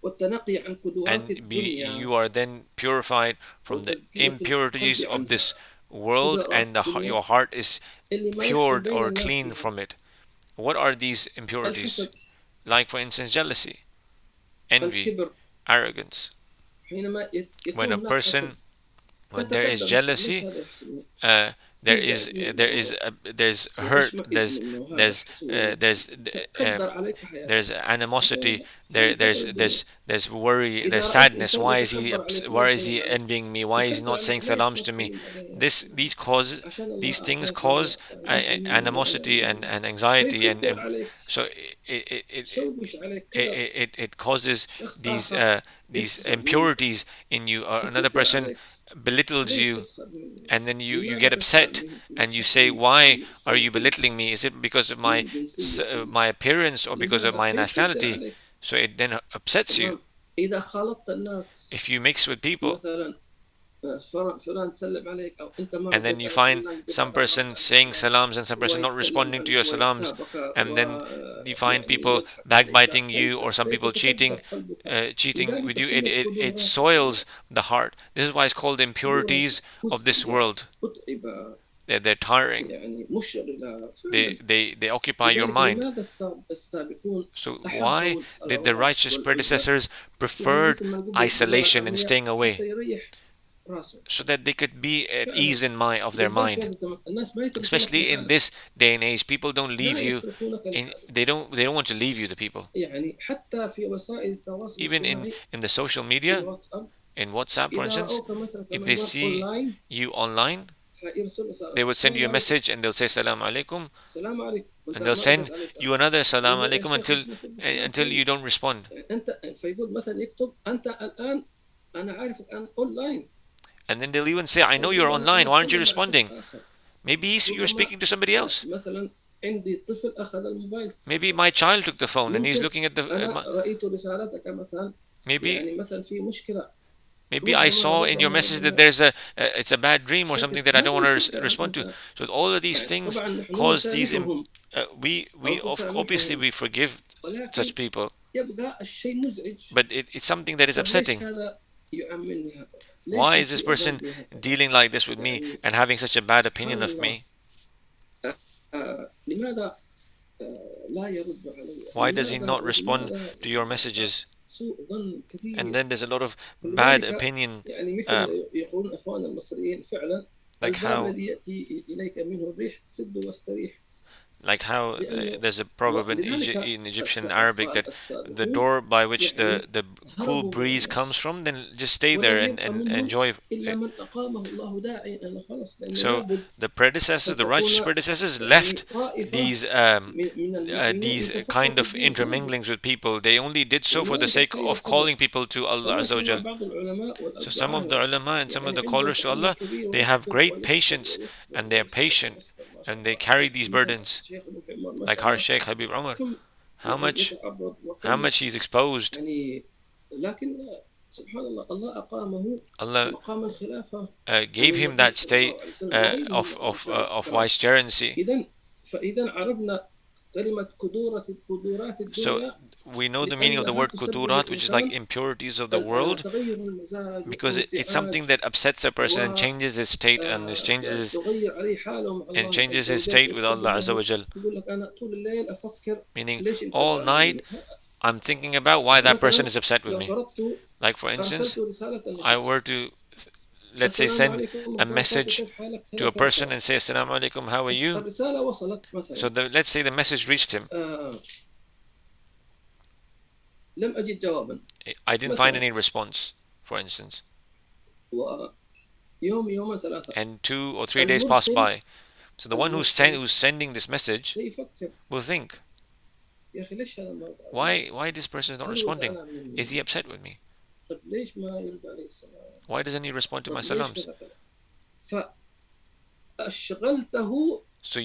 والتنقي عن قدرات and الدنيا you are then purified from the وتزكية impurities القلب of عنها this world, قدرات and الدنيا your heart is اللي ما يحصل pured بين or الناس clean فيها from it. What are these impurities? الحسد Like, for instance, jealousy, envy, الكبر arrogance. حينما When a يكون هناك حسد person, when there is فتقدم ليش jealousy, هذا يحسدني there يزعج is منه there's hurt, ويشمئز منه هذا يحسدني كدر عليك حياتك there's animosity, هذه خطر الدنيا there's worry, إذا there's رأيت sadness. إنسان Why is he يتكبر عليك why ولا is he يسلم عليك envying me? Why is he يكدر not saying عليك ليش salams ما to me? تسلم عليه عشان These الله things أعطاك cause رزق منه animosity ولا منه and anxiety, فيكدر عليك so يشوش عليك كذا it causes شخص these آخر these يسخر منك impurities in you, or another يكدر person عليك belittles ليش you, تسخر مني and then you لماذا get تسخر upset من and you say, شكلي why من are you صوتي belittling me? Is it because of من جنسيتي my appearance, or because of لماذا my فيكدر nationality? عليك So it then upsets you. تمام إذا خالطت الناس If you mix with people, مثلا فلان سلم عليك أو أنت ما and then رديت you على find فلان some ببعض person الأوقات saying مثلا salams and some person not ويتكلم responding to عنك your salams, ويغتابك and then you find ويعني people يضحك عليك backbiting you, or some people فيتكدر cheating قلبك cheating with لذلك you. سمت It قدرات الدنيا soils the heart. This is why it's called the قدرات impurities of this مزعجة world. متعبة They're tiring. يعني مشغلة They, فعلا they occupy your لذلك mind. لماذا السابقون So why أحبوا did the العراق righteous والعزلة predecessors يعني preferred مثل ما نقول isolation and بالأغنياء staying away, حتى يريح راسه so that they could be at فعلا ease of their بالذات في mind? هذا الزمن الناس ما يتركونك Especially in لحالك this day and age, people don't leave لا you. يتركونك لحالك They don't want to leave you, the people. يعني حتى في وسائل التواصل Even الاجتماعي in the social في media, الواتساب in WhatsApp, for إذا instance, رأوك مثلا if كمان they مر see أونلاين you online, فيرسلوا they would send you a السلام عليكم message and they'll say salam alaikum, السلام عليكم وأنت and they'll ما رديت send عليه السلام you another salam يقول يا alaikum شيخ وش نكتب بالسلام until you عليكم don't respond. أنت فيقول مثلا يكتب أنت الآن أنا عارفك الآن أونلاين And then they'll even say, I know you're ربما online, أنا why aren't you أتكلم مع شخص responding? آخر Maybe you're ربما speaking to somebody else. مثلا عندي طفل أخذ الموبايل Maybe my child took the phone and he's ممكن looking at the. أنا رأيت رسالتك مثلا Maybe يعني مثلا في مشكلة maybe I ربما saw in your ربما message that ربما there's it's a bad dream or something شكل that I don't هذه want to الفكرة respond to. أنت So all of these things طبعا نحن cause these. نسامحهم We أو obviously تسامحهم we forgive such ولكن people, يبقى الشيء مزعج but it's something that is طب ليش upsetting. هذا يعملني هذا ليش Why is this يسيء الظن person بي هكذا dealing like this with me يعني and having such a bad opinion سبحان of الله me? لماذا لا يرد علي Why does he لماذا not respond ولماذا to your messages? سوء ظن And كثير then there's a lot of bad لذلك opinion, يعني um, مثل يقولون إخواننا المصريين فعلا like الباب how الذي يأتي إليك منه الريح سد واستريح like how there's a proverb in لذلك in Egyptian Arabic that the السابقون door by which يعني the cool هربوا من breeze الناس comes from, then just stay there ولم and, يبق and منهم enjoy إلا it. من أقامه الله داعيا إلى الخلاص لأنه So لابد the predecessors, the righteous ستكون predecessors, يعني left طائفة these من المؤمنين these kind يتفقهوا of في دين الله interminglings with people. They only did so for the ولذلك sake كي of يصبر calling people to Allah Azza wa ولكن Jal. بعض العلماء So some of the والدعاة ulama and some of يعني the عندهم callers to تأني Allah, كبير they have ويصبر great ويصبر patience ويصبر and they're ويصبر patient ويصبر ما شاء and they الله carry these مثلا burdens. الشيخ ابن عمر ما Like شاء our الله Sheikh Habib Umar, كم how much يتعرض how وكم much he's exposed. يعني لكن سبحان الله الله أقامه Allah مقام الخلافة عن gave him النبي that صلى state الله عليه وسلم وغيره من of الرجال الكرام vicegerency. فإذا عرفنا So we know the meaning of the word kudurat, which is like impurities of the world, because it's something that upsets a person and changes his state and changes his state with Allah Azza wa Jal. Meaning, all night I'm thinking about why that person is upset with me. Like for instance, I were to, let's say, send a message to a person and say, Assalamu alaikum, how are you? So let's say the message reached him. I didn't find any response, for instance. And 2 or 3 days pass by. So the one who's sending this message will think, why this person is not responding? Is he upset with me? Why doesn't he respond to my salams? So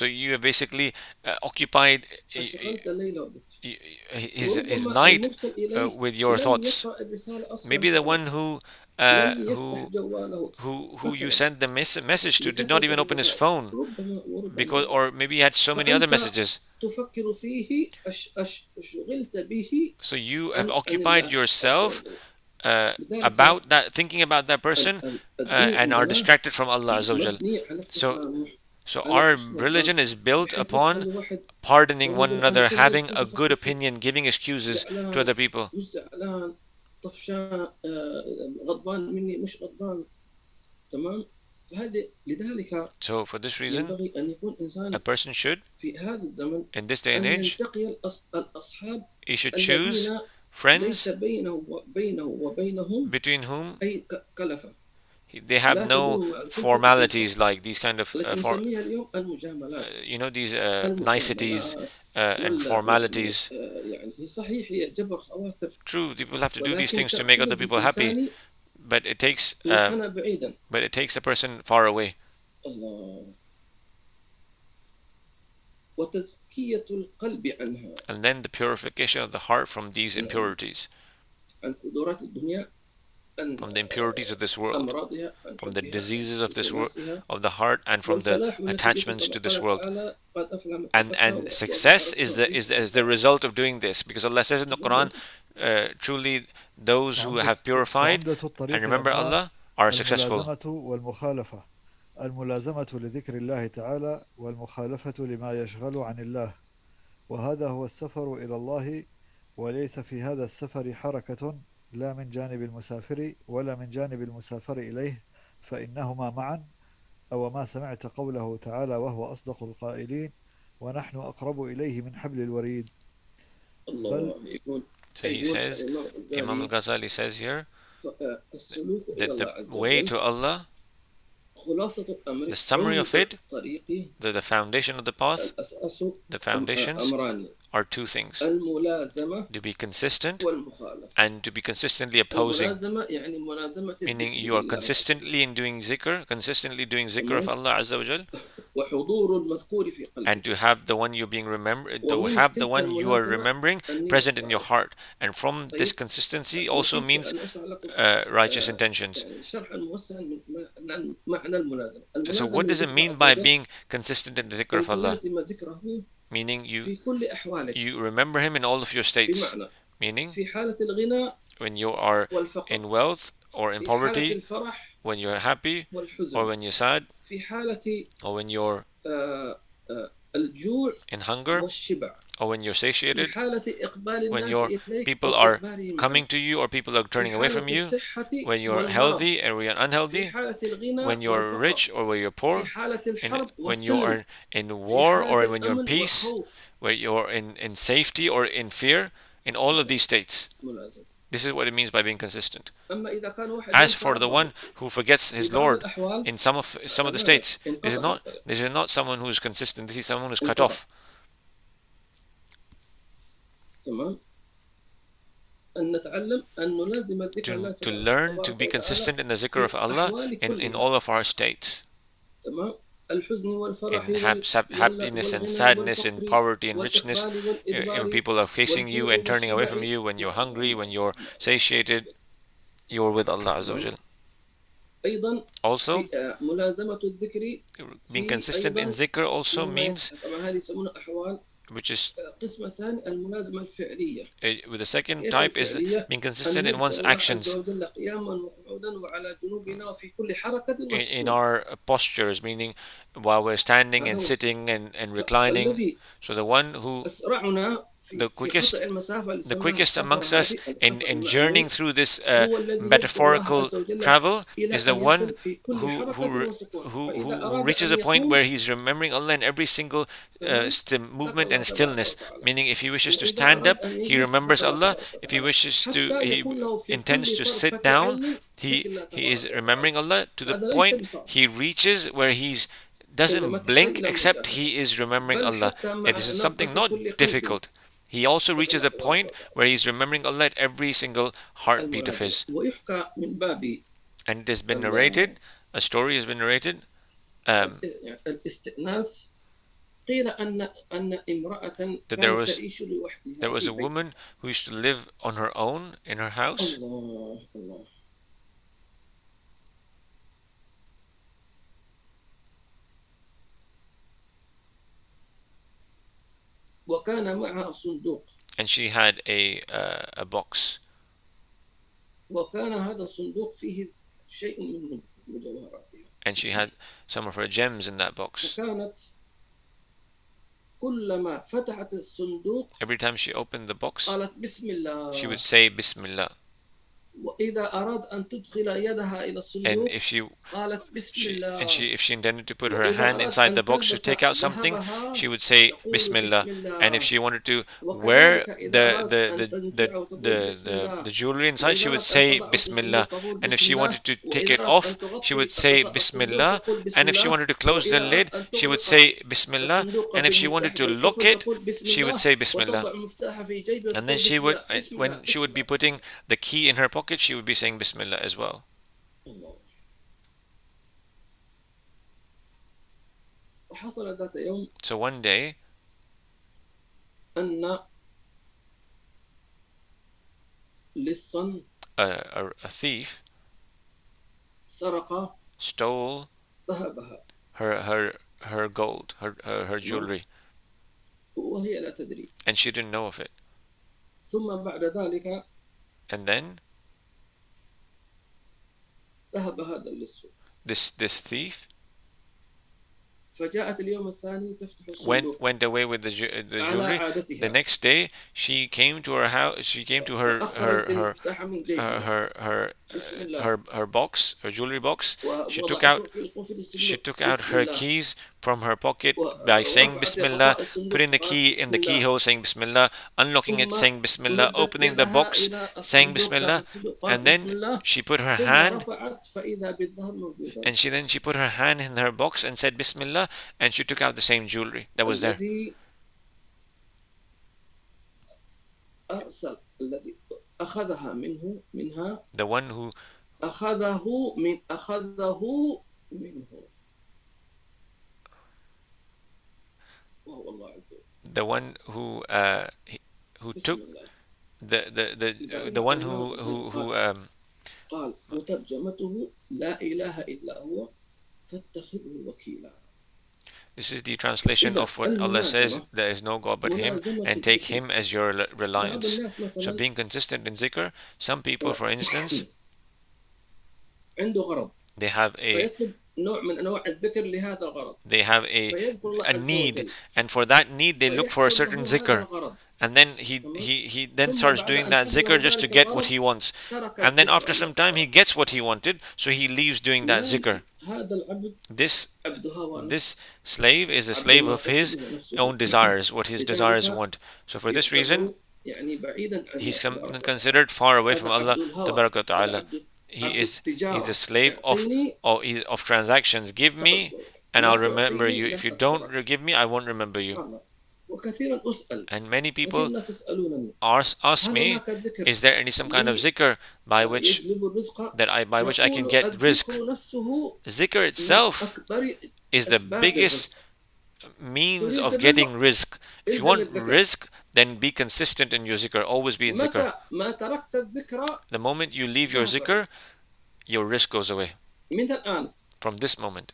you have basically occupied his night with your thoughts. Maybe the one who you sent the message to did not even open his phone, or maybe he had so many other messages. So you have occupied yourself about that, thinking about that person, and are distracted from Allah Azza wa Jal. So our religion is built upon pardoning one another, having a good opinion, giving excuses to other people. So for this reason, a person should, in this day and age, he should choose friends between whom they have no formalities, like these kind of these niceties and formalities. True, people have to do these things to make other people happy, but it takes a person far away. And then the purification of the heart from these impurities, from the impurities of this world, from the diseases of this world, of the heart, and from the attachments to this world. And success is the result of doing this, because Allah says in the Quran, truly those who have purified and remember Allah are successful. الملازمة لذكر الله تعالى والمخالفة لما يشغل عن الله، وهذا هو السفر إلى الله، وليس في هذا السفر حركة لا من جانب المسافر ولا من جانب المسافر إليه، فإنهما معا، أو ما سمعت قوله تعالى وهو أصدق القائلين ونحن أقرب إليه من حبل الوريد. So he says, Imam al-Ghazali says here, that the way to Allah, the summary of it, the foundation of the path, the foundations are 2 things: to be consistent and to be consistently opposing. Meaning you are consistently doing zikr of Allah Azza wa Jal, and to have the one you are remembering present in your heart. And from this consistency also means righteous intentions. So what does it mean by being consistent in the dhikr of Allah? Meaning you remember Him in all of your states. Meaning when you are in wealth or in poverty, when you're happy or when you're sad, or when you're in hunger, or when you're satiated, when your people are coming to you or people are turning away from you, when you're healthy and when you're unhealthy, when you're rich or when you're poor, when you're in war or when you're in peace, when you're in safety or in fear, in all of these states. This is what it means by being consistent. As for the one who forgets his Lord in some of the states, this is not someone who is consistent. This is someone who is cut off. To learn to be consistent in the zikr of Allah in all of our states. In happiness and sadness, in poverty and richness, when people are facing you and turning away from you, when you're hungry, when you're satiated, you're with Allah Azza wa Jal. أيضا Also, في ملازمة الذكر being في consistent in أيضا zikr also مما means, طبعا هذه يسمونها أحوال. which is قسم ثاني الملازمة الفعلية. with the second كيف type, is الفعلية؟ being أن consistent in نذكر one's الله عز actions, وجل قياما وقعودا وعلى جنوبنا وفي كل حركة in وسكون. our postures, meaning while we're standing هذا and هو sitting and reclining. فالذي So the one who, أسرعنا the في قطع quickest, المسافة اللي the سماها quickest السفر amongst us هذه in, السفر in journeying المعنوي through this هو الذي يذكر الله metaphorical عز وجل travel إلى is the أن one يصل في كل who حركة who وسكون. who who, فإذا who أراد reaches أن a point where يقوم he's remembering Allah in every single تمام ذكر movement الله and تبارك stillness. وتعالى. Meaning, if he wishes to وإذا stand أراد up, أن he يجلس remembers ذكر الله Allah. تبارك If he وتعالى wishes to, حتى he يكون له في intends كل to sit طرفة down, عين ذكر الله he is تبارك remembering وتعالى. Allah to the هذا ليس point بصار he reaches where he's إنما doesn't تحتاج blink إلى except مجاهدة. he is remembering بل Allah. حتى Yeah, مع this is something نبضة not كل قلب difficult. He also ذكر reaches الله a تبارك point وتعالى. where he's remembering Allah at every single heartbeat of الملازمة. his. ويحكى من باب And it has been narrated, a story has been narrated, الاستئناس. قيل أن امرأة that كانت تعيش لوحدها there was في a بيت. woman who used to live on her own in her house. الله الله. وكان معها صندوق. And she had a box. وكان هذا الصندوق فيه شيء من مجوهراتها. And she had some of her gems in that box. فكانت كلما فتحت الصندوق Every time she opened the box, قالت بسم الله. she would say Bismillah. وإذا أراد أن تدخل يدها إلى And الصندوق if she قالت بسم الله. if she intended to put her وإذا hand أردت inside the أن box to تلبس take out something, ذهبها she would say تقول Bismillah. بسم الله. And if she wanted to wear وكذلك إذا أردت أن تنزعه تقول بسم the الله. jewelry inside, she وإذا would أردت say أن تضعه في Bismillah. الصندوق تقول And if بسم she الله. wanted to take وإذا it أردت off, أن تغطي she would say غطاء الصندوق Bismillah. تقول بسم And if she الله. wanted to close the وإذا lid, أردت أن she would تغلق say Bismillah. الصندوق And if she wanted to بمفتاح look القفل it, تقول بسم she would الله. say Bismillah. وتضع المفتاح في جيبها And then تقول she بسم would, الله. بسم الله. when she بسم would be الله. putting the key in her pocket, she would be saying Bismillah as well. الله. فحصل ذات يوم So one day, أن لصا a thief سرق stole ذهبها her gold, her jewelry, وهي لا تدري. and she didn't know of it. ثم بعد ذلك And then ذهب هذا اللص. this thief فجاءت اليوم الثاني تفتح الصندوق went away with the على jewelry. عادتها. The next day, she came to her house. She came to فأخرجت المفتاح من جيبها. بسم الله. her box, her jewelry box. She took ووضعته في القفل she الصندوق. took out بسم her الله. keys from her pocket by saying ورفعت Bismillah, غطاء الصندوق putting the قالت key بسم in the الله. keyhole, saying Bismillah, unlocking it, ثم saying Bismillah, مدت opening the يدها box, إلى saying الصندوق Bismillah, الصندوق قالت and بسم then الله. she put her ثم hand رفعت فإذا بالذهب موجودا. and she put her hand in her box and said Bismillah, and she took out the same jewelry that was there. الذي أرسل الذي أخذها منها The one who أخذه منه وهو الله عز وجل. the one who who بسم took الله. the one who قال وترجمته لا إله إلا هو فاتخذه وكيلا. this is the translation of what Allah says, there is no God but Him, and take Him as your reliance. So being consistent in zikr, some people, for instance, عنده غرض they have فيطلب نوع من أنواع الذكر لهذا الغرض. a فيذكر الله عز need, وجل. and for that need they look for a certain فيحصل له هذا zikr, الغرض. and then he then ثم starts بعد doing أن that حصل zikr just to ذلك get what الغرض he wants, ترك and then الذكر after some time he gets what he wanted, so he leaves doing that zikr. هذا العبد This عبد هوى this slave is a slave of his own desires, what his desires want. So for this reason, يعني بعيدا عن he's الله تبارك considered far away from هذا Allah عبد الهوى. Tabaraka wa هذا Ta'ala. عبد He's التجارة. a slave اعطيني of transactions. Give me and I'll remember you. If you don't give me, I won't remember you. وكثيرا أسأل And many كثير people الناس يسألونني ask هل me, هناك ذكر is there some kind of zikr by which يجلب الرزق؟ by which I can نقول get rizq? الذكر نفسه Zikr من itself أكبر is the أسباب biggest الرزق. means of getting rizq. If you إلزم want الذكر. rizq, then be consistent in your zikr. Always be in zikr. متى ما تركت الذكر The moment you leave your zikr, your rizq goes away. من الآن from this moment.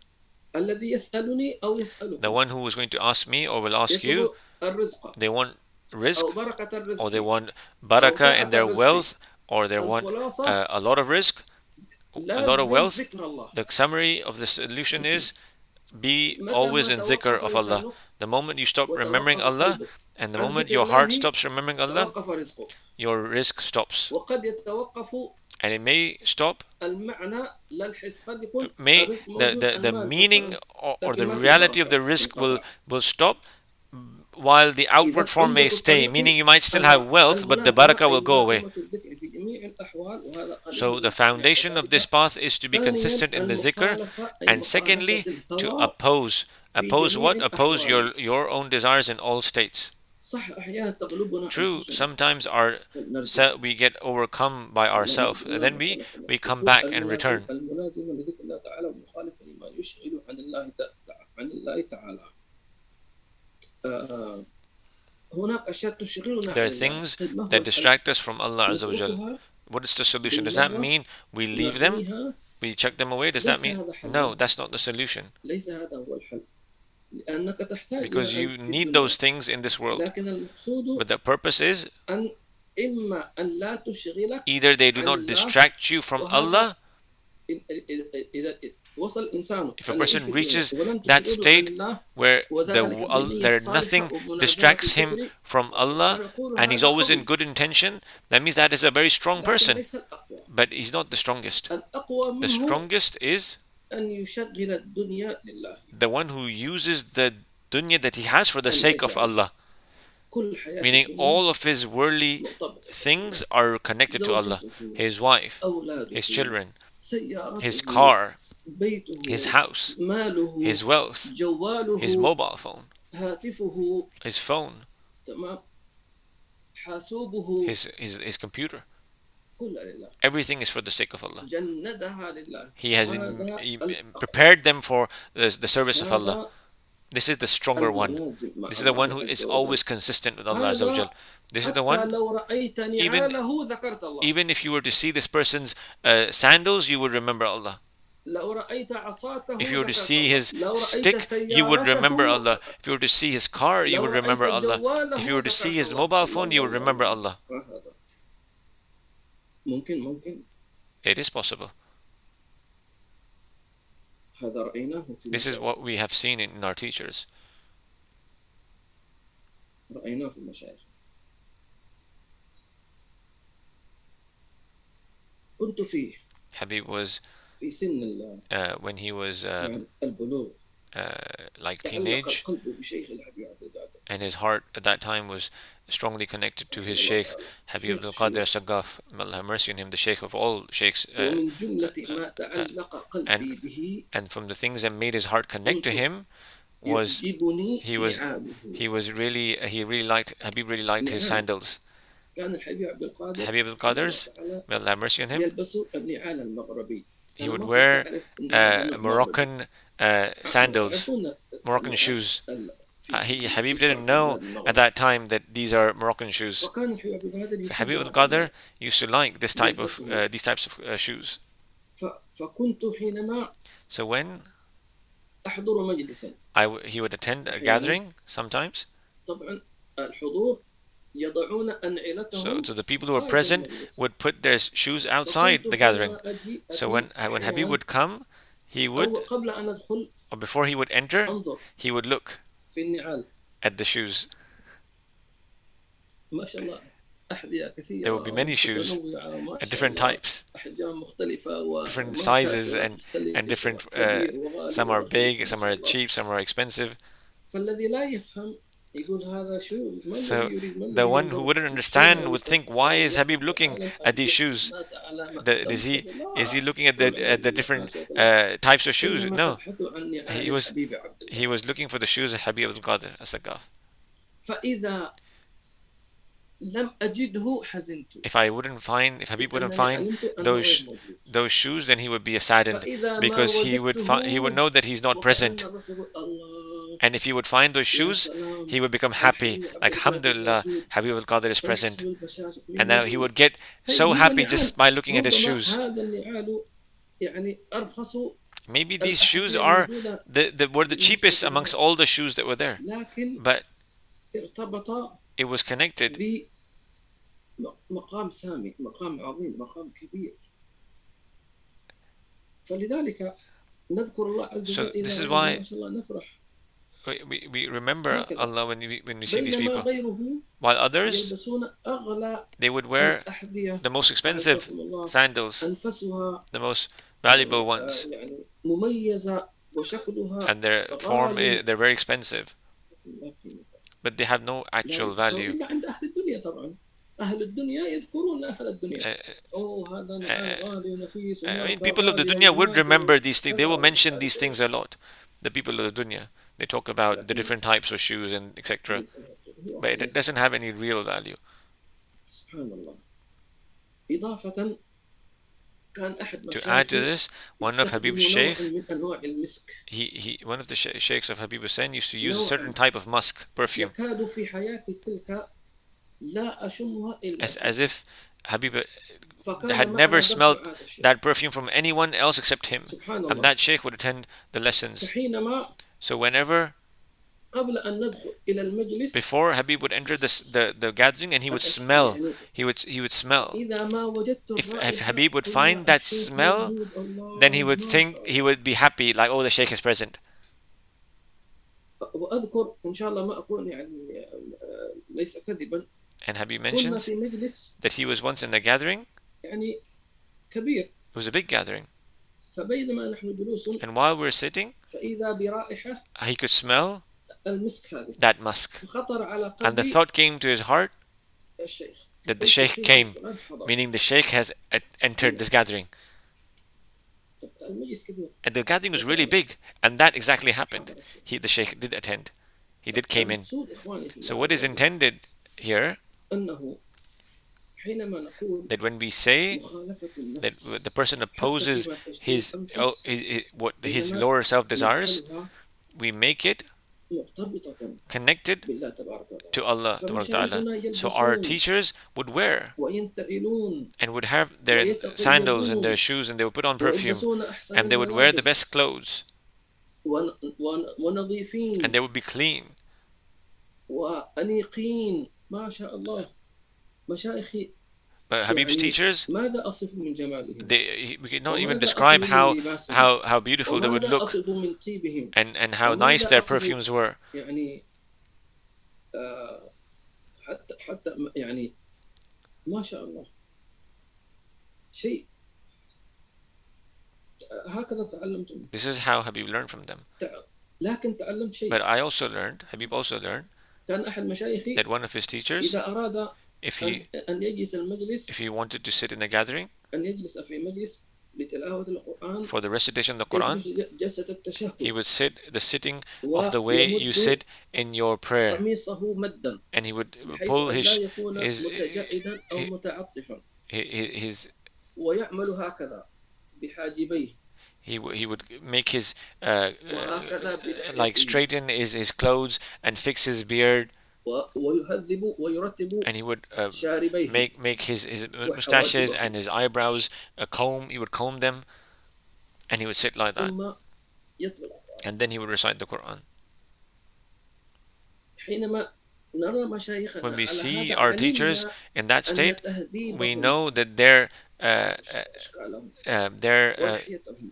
الذي يسألني أو The يسألكم one who is going to ask me or will ask you, يطلب الرزق they want أو risk, بركة or they الرزق want أو barakah in سعة their الرزق. wealth, or they want الخلاصة a lot of risk, a lot of لازم wealth. ذكر الله. The summary of the solution is be متى always ما in zikr توقف of Allah. لسانك The moment you stop remembering وتوقف Allah, قلبك and the عن moment ذكر your heart الله stops remembering Allah, توقف رزقك. your risk stops. وقد يتوقف And it may stop. المعنى لا الحس. قد يكون May الرزق موجود the المال meaning مثلا or the لكن ما في reality of بركة the risk انقطع. will stop, while the outward إذا form may عمدة stay, الطريق meaning you might still have wealth, but the barakah الملازمة will أي go away. ملازمة الذكر في جميع الأحوال وهذا So قاله the ابن تيمية foundation of this كذلك. path is to be ثانيا consistent in the zikr, المخالفة أي and مخالفة secondly, to الهوى oppose. في Oppose جميع what? Oppose الأحوال. your own desires in all states. صح أحيانا تغلبنا True, أنفسنا sometimes فنرجع. we get overcome by ourselves, and then we come back and return. الملازمة لذكر الله تعالى مخالفة لما يشغل عن الله تعالى. هناك أشياء تشغلنا There عن are الله. things طيب ما هو that الحل؟ distract us from Allah Azza wa Jal. نتركها What is the solution? Does that mean we leave them? نرميها. We chuck them away? Does that ليس mean? هذا حل. No, that's not the solution. ليس هذا هو الحل. لأنك تحتاج Because إلى you أن need those things in this world. لكن المقصود But the purpose is أن إما أن لا تشغلك either they do عن not الله. distract you from وهذا Allah. إذا وصل الإنسان If a أن person يعيش في reaches الدنيا ولم that تشغله عن state الله where وذلك بالنية الصالحة nothing ومنازعة distracts him الذكر from Allah, فنقول and he's هذا always in قوي good intention, that means that is a very strong لكن person. ليس الأقوى. But he's not the strongest. الأقوى The منه strongest is أن يشغل الدنيا لله. the one who uses the dunya that he has for the أن sake of يجعل Allah. كل حياة Meaning الدنيا all of his worldly مرتبطة things are connected to Allah. زوجته His wife, أولاده his children, سيارته his car, بيته his house, ماله his wealth, جواله his mobile phone, هاتفه his phone, تمام حاسوبه his computer. كلها لله. Everything is for the sake of Allah. جندها لله. He has هذا الأقوى. prepared them for the service of Allah. هذا This is the stronger one. الملازم مع This is the one الله who عز is وجل. always consistent with Allah Azza wa Jal. This is the حتى one, لو رأيت نعاله ذكرت الله. even if you were to see this person's sandals, you would remember Allah. لو رأيت عصاته If you were to ذكرت see الله. his لو رأيت stick, you would remember سيارته Allah. If you were to see his car, you لو would رأيت remember Allah. جواله If you were to see ذكرت his الله. mobile phone, you would remember Allah. هذا. ممكن It is possible. هذا رأيناه في This is what we have seen in our teachers. رأيناه في المشايخ. كنت فيه Habib was, في سن when he was البلوغ like تعلق teenage, القلب بشيخ الحبيب عبد القادر. and his heart at that time was strongly connected to his Sheikh Habib Abdul Qadir Saggaf. May Allah have mercy on him, the Sheikh of all Sheikhs. ومن جملة ما تعلق قلبي به And from the things that made his heart connect to him was يعجبني he was نعاله. he really liked, Habib really liked his sandals. كان الحبيب عبد القادر Habib Abdul Qadir's, may Allah have mercy on him, يلبس النعال المغربي. he would wear Moroccan sandals, Moroccan shoes. Habib didn't know at that time that these are Moroccan shoes. So Habib al-Qadir used to like this type of these types of shoes. فكنت حينما So when أحضر مجلسا he would attend a gathering sometimes, طبعا الحضور يضعون so أنعلتهم the people who were present would put their shoes outside the gathering. So when Habib would come, he would, أو قبل أن أدخل or before he would enter, أنظر he would look في النعال. at the shoes. ما شاء الله أحذية كثيرة. There would be many shoes متنوعة، at different types, أحجام مختلفة different sizes, and different. Some are big, some are cheap, some are expensive. فالذي لا يفهم يقول هذا شو. So the one who wouldn't understand would think, why is Habib looking at these shoes? Is he looking at the different types of shoes? No, he was looking for the shoes of Habib al-Qadir as-Saggaf. فإذا لم أجده حزنت. If Habib wouldn't find those shoes, then he would be saddened, because he would know that he's not present. And if he would find those shoes, he would become happy. Like, alhamdulillah, Habib al-Qadir is present. And now he would get so happy just by looking at his shoes. يعني أرخص Maybe these shoes الأحذية are الموجودة were the بالنسبة cheapest amongst لهذا، all the shoes that were there, لكن but ارتبط it was connected بمقام سامي، مقام عظيم، مقام كبير. فلذلك نذكر الله عز So وجل إذا this is رأينا why ما شاء الله نفرح. we remember هكذا. Allah when we see these بينما people, غيره while others يلبسون أغلى they would wear الأحذية the most expensive أعزكم الله، sandals, أنفسها the most valuable ones, يعني مميزة وشكلها and their form غالي they're very expensive, لا قيمة. but they have no لا actual يذكر value. إلا عند أهل الدنيا طبعا. أهل الدنيا يذكرون أهل الدنيا. هذا نعم غالي ونفيس. I mean, people of the dunya would remember these things. They will mention these things a lot. The people of the dunya, they talk about the different types of shoes and etc. But it doesn't have any real value. سبحان الله. إضافة كان أحد To add to مشايخي this, one of Habib's يستخدم نوع sheikh, من أنواع المسك. one of the sheikhs of Habib Hussain used to use a certain type of musk perfume, يكاد في حياتي تلك لا أشمها إلا as if Habib فكان had معنا never درس smelled مع هذا الشيخ. that perfume from anyone else except him. سبحان And الله. that sheikh would attend the lessons. فحينما So whenever, قبل أن ندخل إلى المجلس before Habib would enter the gathering, and he would smell, he would smell. إذا ما وجدت If الرائحة Habib would قلنا find that الشيخ smell, موجود. الله then he would ما think, شاء he would be happy, like, oh, the sheikh is present. الله. وأذكر إن شاء الله ما أكون يعني ليس كذبا. And Habib كنا mentions في مجلس that he was once in a gathering. يعني كبير. It was a big gathering. فبينما نحن جلوس And while we were sitting, فإذا برائحة he could smell المسك هذه. that musk. فخطر على And the قلبي thought came to his heart الشيخ. that the sheikh came, meaning the sheikh has entered this gathering. المجلس كبير. And the gathering was really big, and that exactly happened. The sheikh did attend. He did came in. So what is intended here, أنه حينما نقول that when we say مخالفة النفس that the person opposes what his lower self desires, we make it مرتبطة connected بالله تبارك وتعالى. to Allah Ta'ala. فمشايخنا So our يلبسون teachers would wear وينتعلون and would have their sandals and their shoes, and they would put on perfume, ويلبسون أحسن and they would wear the الملابس best clothes, ونظيفين and they would be clean. وأنيقين ما شاء الله. مشايخي But Habib's يعني teachers, ماذا أصف من جمالهم we cannot even وماذا describe أصف من لباسهم how beautiful they would وماذا look, أصف من طيبهم and how وماذا nice their أصف perfumes were. يعني حتى يعني ما شاء الله شيء هكذا تعلمت. This is how Habib learned from them. لكن تعلمت شيء. But I also learned, Habib also learned, كان أحد مشايخي that one of his teachers, إذا أراد أن يجلس المجلس if he wanted to sit in a gathering أن يجلس في مجلس لتلاوة القرآن for the recitation of the Quran, جلسة التشهد he would sit the sitting of the way you sit in your prayer, قميصه مدا and he would بحيث pull أن لا يكون his متجعدا أو متعطفا his ويعمل هكذا بحاجبيه. he would make his like straighten his clothes and fix his beard, ويهذب ويرتب and he would شاربيه make his mustaches and his eyebrows comb. He would comb them, and he would sit like that, ثم يتلو القرآن. and then he would recite the Quran. حينما نرى مشايخنا When we على see هذا our teachers علمنا in that أن state, تهذيبهم we know that they're أشكالهم ولحيتهم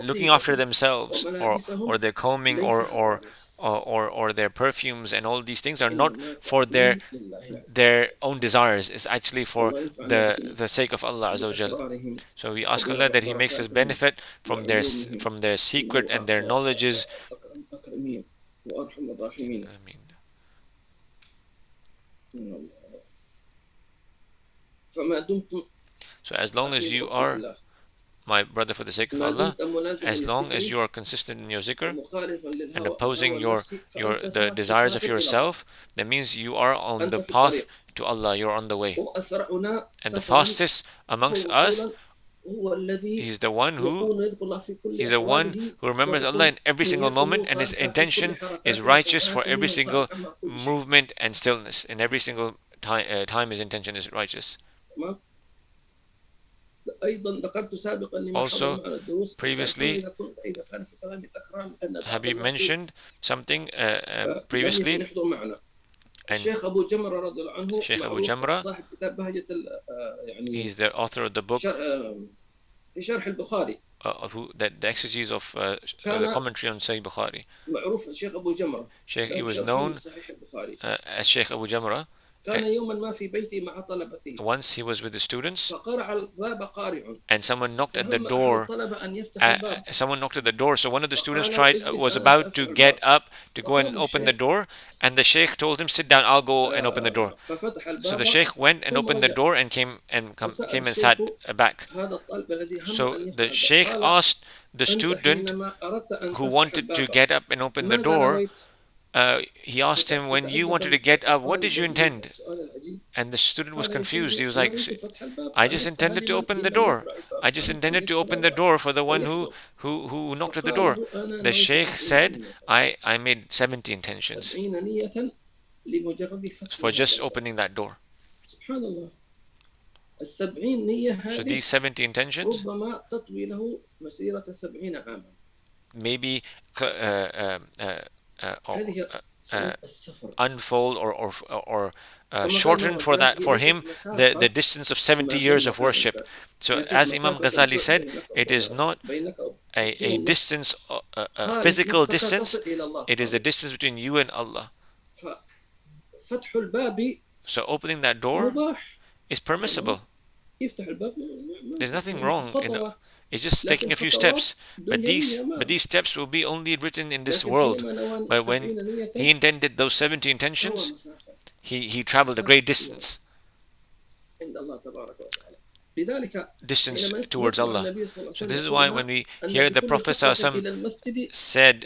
looking after themselves, or their combing, or their perfumes, and all these things are not for their own desires. It's actually for the sake of Allah Azza wa Jal. So we ask Allah that He makes us benefit from their secret and their knowledges. أكرمين وأرحم الراحمين. Ameen. فما دمتم So as long as you are my brother for the sake of Allah, as long as you are consistent in your zikr and opposing the desires of yourself, that means you are on the path to Allah, you're on the way. And the fastest amongst us, he's the one who remembers Allah in every single moment, and his intention is righteous for every single movement and stillness. In every single time his intention is righteous. أيضا ذكرت سابقا لمن حضر Also, معنا الدروس previously, إذا كان في كلامي تكرار لأن بعض Habib الناس mentioned something لم يكن previously, يحضر معنا. and الشيخ أبو جمرة رضي الله عنه Sheikh Abu معروف Jamra, صاحب كتاب بهجة يعني he's the author of the book في شرح البخاري. that the exegesis of the كان commentary on Sahih Bukhari. معروف الشيخ أبو جمرة Sheikh, he له was شرح known صحيح البخاري. as Sheikh Abu Jamra. كان يوما ما في بيتي مع طلبتي Once he was with the students, فقرع الباب قارع and someone knocked at the فهم أحد door. الطلبة أن يفتح الباب Someone knocked at the door, so one of the students فقال was اجلس أنا about to سأفتح get الباب up to go and فقام open the الشيخ door, and the Sheikh told him, "Sit down, I'll go and open the door." ففتح So the الباب Sheikh went and ثم opened the رجع door and came فسأل and sat الشيخ back. هذا الطالب الذي هم So أن يفتح the الباب Sheikh قال asked the أنت student حينما أردت أن who تفتح wanted to الباب get up and open the ماذا door, نويت؟ he asked him, when you wanted to get up, what did you intend? And the student was confused. He was like, I just intended to open the door. I just intended to open the door for the one who knocked at the door. The Sheikh said, I made 70 intentions for just opening that door. So these 70 intentions maybe unfold or shorten for him the distance of 70 years of worship. So as Imam Ghazali said, it is not a distance, a physical distance, it is a distance between you and Allah. So opening that door is permissible. There's nothing wrong in it. It's just taking a few steps. But these steps will be only written in this world. But when he intended those 70 intentions, he traveled a great distance towards Allah. So this is why when we hear the Prophet said,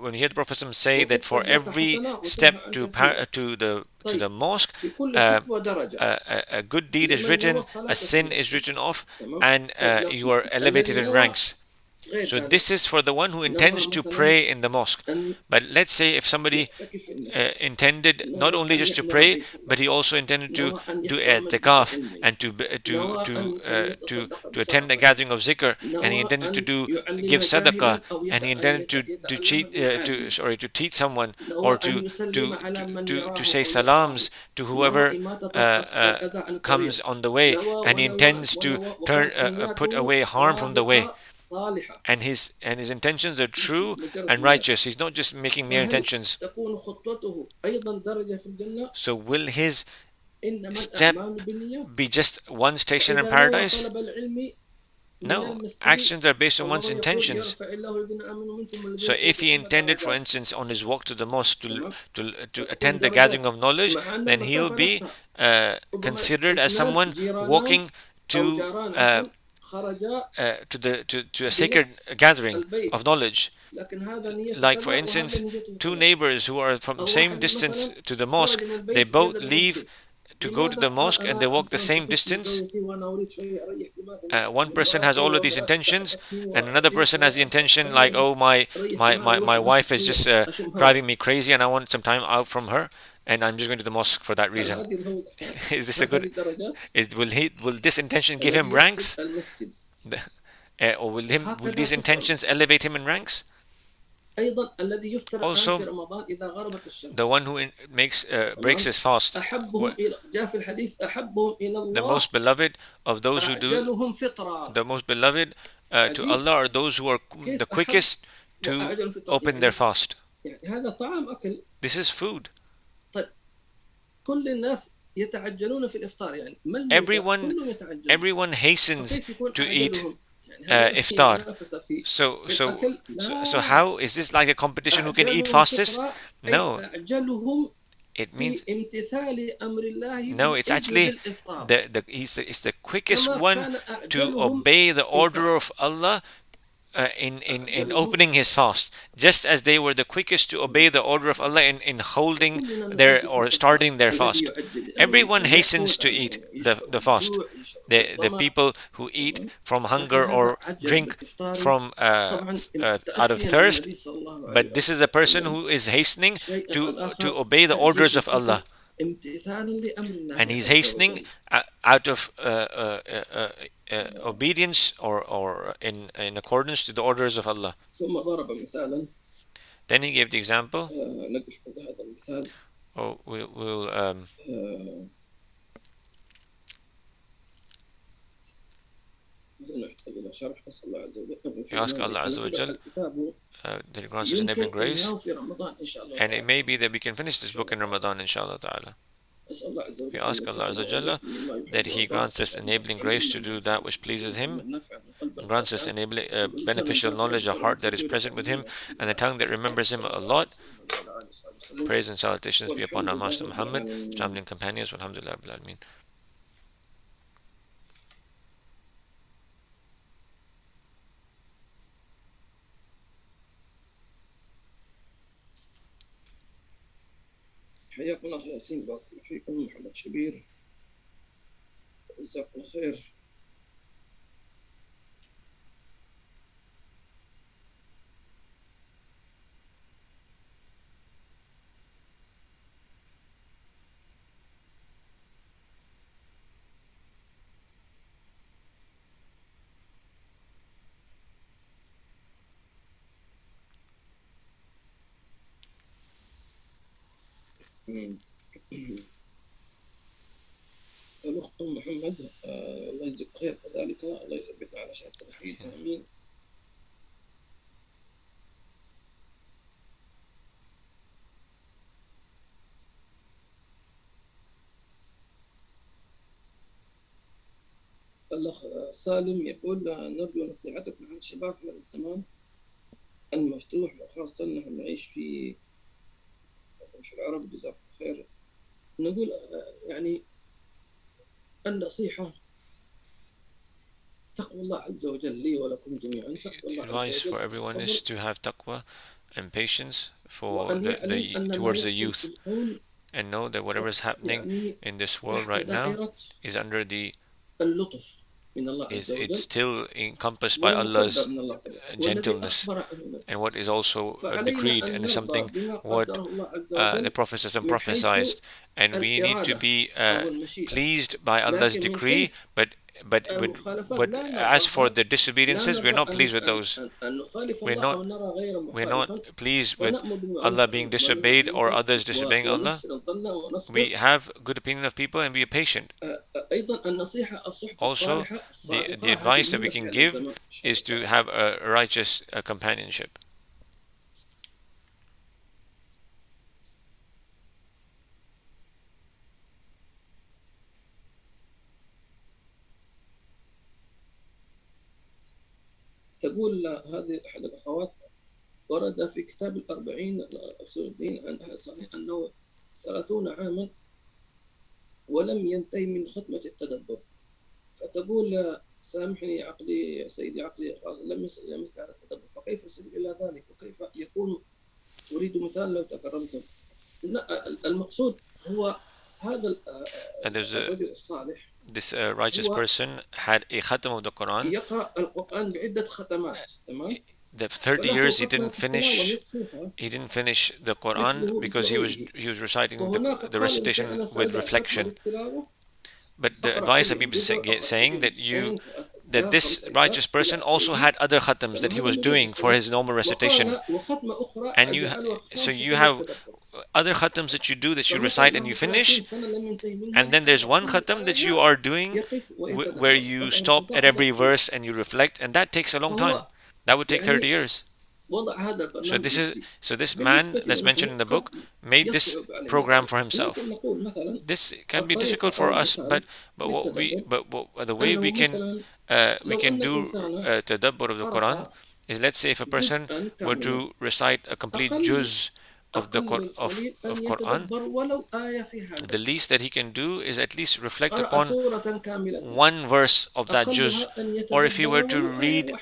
when we hear the Prophet say that for every step to the mosque, a good deed is written, a sin is written off, and you are elevated in ranks. So this is for the one who intends to pray in the mosque. But let's say if somebody intended not only just to pray, but he also intended to do i'tikaf and to attend a gathering of zikr, and he intended to give sadaqah, and he intended to teach someone, or to say salams to whoever comes on the way, and he intends to put away harm from the way, and his intentions are true and righteous. He's not just making mere intentions. So will his step be just one station in paradise? No, actions are based on one's intentions. So if he intended, for instance, on his walk to the mosque to attend the gathering of knowledge, then he'll be considered as someone walking to a sacred gathering of knowledge. Like for instance, two neighbors who are from the same distance to the mosque, they both leave to go to the mosque and they walk the same distance. One person has all of these intentions, and another person has the intention like, oh, my wife is just driving me crazy and I want some time out from her, and I'm just going to the mosque for that reason. Is this a good? Will this intention give him ranks? Or will these intentions elevate him in ranks? Also, the one who breaks his fast, the most beloved of those who do, the most beloved to Allah are those who are the quickest to open their fast. This is food. Everyone hastens to eat iftar. So how is this like a competition who can eat fastest? No. It means no. It's actually it's the quickest one to obey the order of Allah in opening his fast, just as they were the quickest to obey the order of Allah in holding their or starting their fast. Everyone hastens to eat the fast. The people who eat from hunger or drink from out of thirst, but this is a person who is hastening to obey the orders of Allah, and he's hastening out of obedience or in accordance to the orders of Allah. ثم ضرب مثالا Then he gave the example. نقف عند هذا المثال. We'll نحتاج إلى شرح. أسأل الله عز وجل أن ask يفيدنا Allah Azza wa Jal الكتاب that He grants us enabling يمكن grace, إنهاء في رمضان إن شاء الله and it تعالى. may be that we can finish this book in Ramadan, inshallah ta'ala. أسأل الله عز We وجل أن ask Allah Azza wa يوفقنا Jalla وإياكم لما يحب that He grants ويرضى us enabling grace to do that which pleases Him, من نفع من قلب and grants us الخاشع enabling ولسان beneficial ذاكرا knowledge, a heart that is وقلب present with Him, حميدا and a tongue that remembers Him a lot. وعلى آله وصحبه وسلم Praise and salutations be upon والحمد our لله Master رب Muhammad, العالمين. family and companions. Alhamdulillah Rabbil Alameen. حياكم الله أخي ياسين، بارك الله فيكم. محمد شبير، جزاكم الله خير. الأخت أم محمد، الله يجزيك خير كذلك، الله يثبتها على شهادة التوحيد، آمين. الأخ سالم يقول نرجو نصيحتكم عن الشباب في هذا الزمان المفتوح، وخاصة نحن نعيش في العرب. جزاكم خير. نقول يعني النصيحة تقوى الله عز وجل لي ولكم جميعا. تقوى الله Advice عز for وجل everyone الصبر، is to have taqwa and patience for وأن يعلم أن ما towards the يحصل youth, في الكون and know that whatever is happening يعني in this world تحت right now دائرة is under the اللطف من الله عز it's وجل still encompassed by والمقدر Allah's من الله تعالى، والذي gentleness, أخبر عنه and what is also فعلينا decreed, أن and is نرضى something بما what قدره الله عز the وجل Prophet ﷺ من حيث prophesied, and we need to الإرادة be أو المشيئة، pleased by Allah's لكن من decree, حيث but المخالفات لا as for نرضى the disobediences, we're لا not نرضى pleased with those. أن نخالف We're الله not أو نرى غير we're مخالفا، not pleased with فنأمر بالمعروف Allah being وننهى عن disobeyed or المنكر others disobeying Allah. ونحسن الظن ونصبر. We have good opinion of people and be patient. أيضا النصيحة الصحبة Also, الصالحة the الصادقة advice هذه that we مهمة في can هذا give الزمان. is to have a righteous companionship. تقول هذه أحد الأخوات ورد في كتاب الأربعين أصول الدين عنها صحيح أنه 30 عاما ولم ينتهي من ختمة التدبر، فتقول سامحني عقلي سيدي، عقلي خلاص لم يصل إلى مثل هذا التدبر، فكيف أصل إلى ذلك وكيف يكون؟ أريد مثال لو تكرمتم. المقصود هو هذا الرجل الصالح. This righteous person had a khatam of the Quran. يقرأ القرآن بعدة ختمات، تمام؟ The 30 years he didn't finish the Quran because he was reciting the recitation with reflection. But the advice Habib is saying that this righteous person also had other khatams that he was doing for his normal recitation, and you have other khatams that you do, that you recite and you finish, and then there's one khatam that you are doing where you stop at every verse and you reflect, and that takes a long time. That would take 30 years. So this man that's mentioned in the book made this program for himself. This can be difficult for us, but the way we can do tadabbur of the Quran is, let's say if a person were to recite a complete juz of Quran, the least that he can do is at least reflect upon one verse of that juz, or if he were to read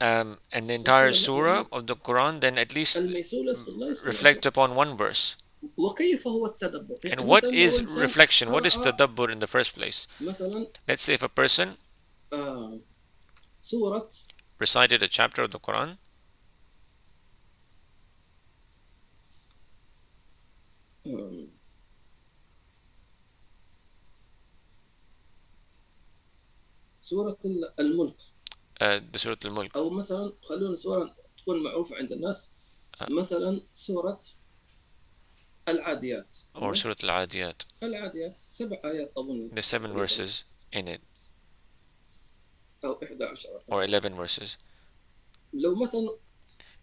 an entire surah of the Quran, then at least reflect upon one verse. And what is reflection? What is tadabbur in the first place? Let's say if a person recited a chapter of the Quran, سورة الملك the Surah Al-Mulk, أو مثلا خلونا سورة تكون معروفة عند الناس مثلا سورة العاديات or Surah Al-Adiyat. العاديات 7 آيات أظن There's 7 verses in it, أو 11 or 11 verses. لو مثلا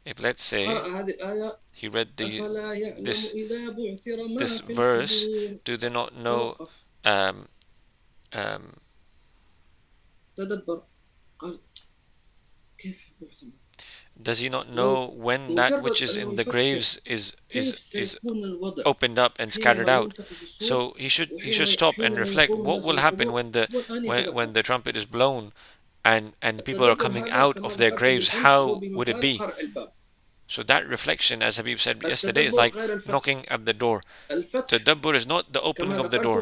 If let's say قرأ هذه الآية he read أفلا يعلم this إذا بعثر ما this في verse, القبور do they not know توقف um, um, تدبر قال كيف بعثر does he not know when that which is in the graves is opened up and scattered out? So he should stop and reflect what will happen when the trumpet is blown and the people are coming out of their graves. How would it be? So that reflection, as Habib said yesterday, is like knocking at the door. Tadabbur is not the opening of the door.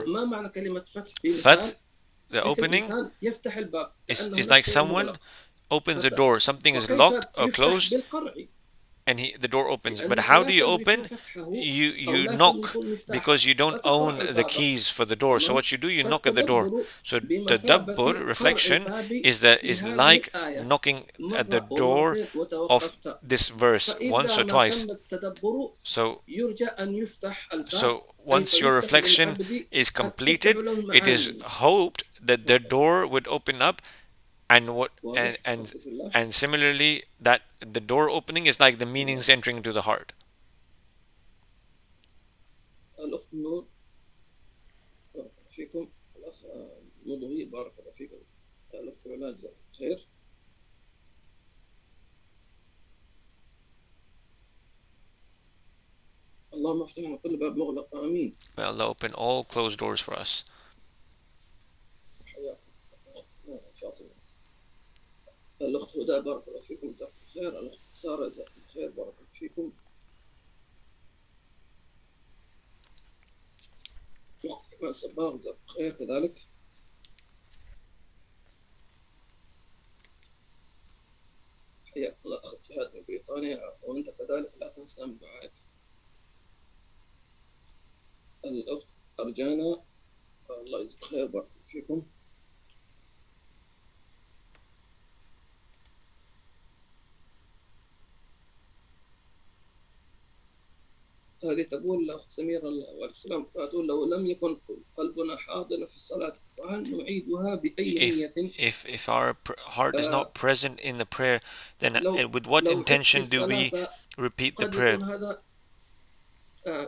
Fath, the opening, is like someone opens the door. Something is locked or closed, and the door opens. But how do you open? You knock, because you don't own the keys for the door. So what you do, you knock at the door. So tadabbur, reflection, is like knocking at the door of this verse once or twice. So once your reflection is completed, it is hoped that the door would open up, and similarly that the door opening is like the meanings entering into the heart. الأخت نور بارك فيكم الأخ مضوي بارك الله فيكم الأخت علاء جزاك خير اللهم افتح لنا كل باب مغلق آمين. May Allah open all closed doors for us. الأخت هدى بارك الله فيكم جزاك خير الأخت سارة جزاك خير بارك الله فيكم. الأخت صباغ جزاك خير كذلك. حياك الله أخت جهاد من بريطانيا وأنت كذلك لا تنسى من دعائك. الأخت أرجانا الله يجزاك خير بارك الله فيكم. هذه تقول الأخت سميرة عليه السلام تقول لو لم يكن قلبنا حاضرا في الصلاة فهل نعيدها بأي نية؟ If our heart is not present in the prayer, then with what intention do we repeat the prayer? هذا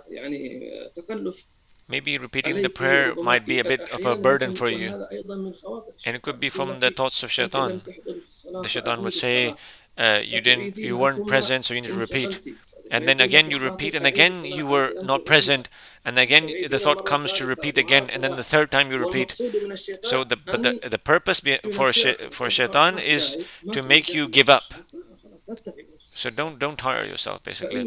يعني تكلف. Maybe repeating the prayer might be a bit of a burden for you, and it could be from the thoughts of shaitan. The shaitan would say, you weren't present, so you need to repeat. And then again you repeat, and again you were not present, and again the thought comes to repeat again, and then the third time you repeat. So the purpose for shaitan is to make you give up. So don't tire yourself, basically.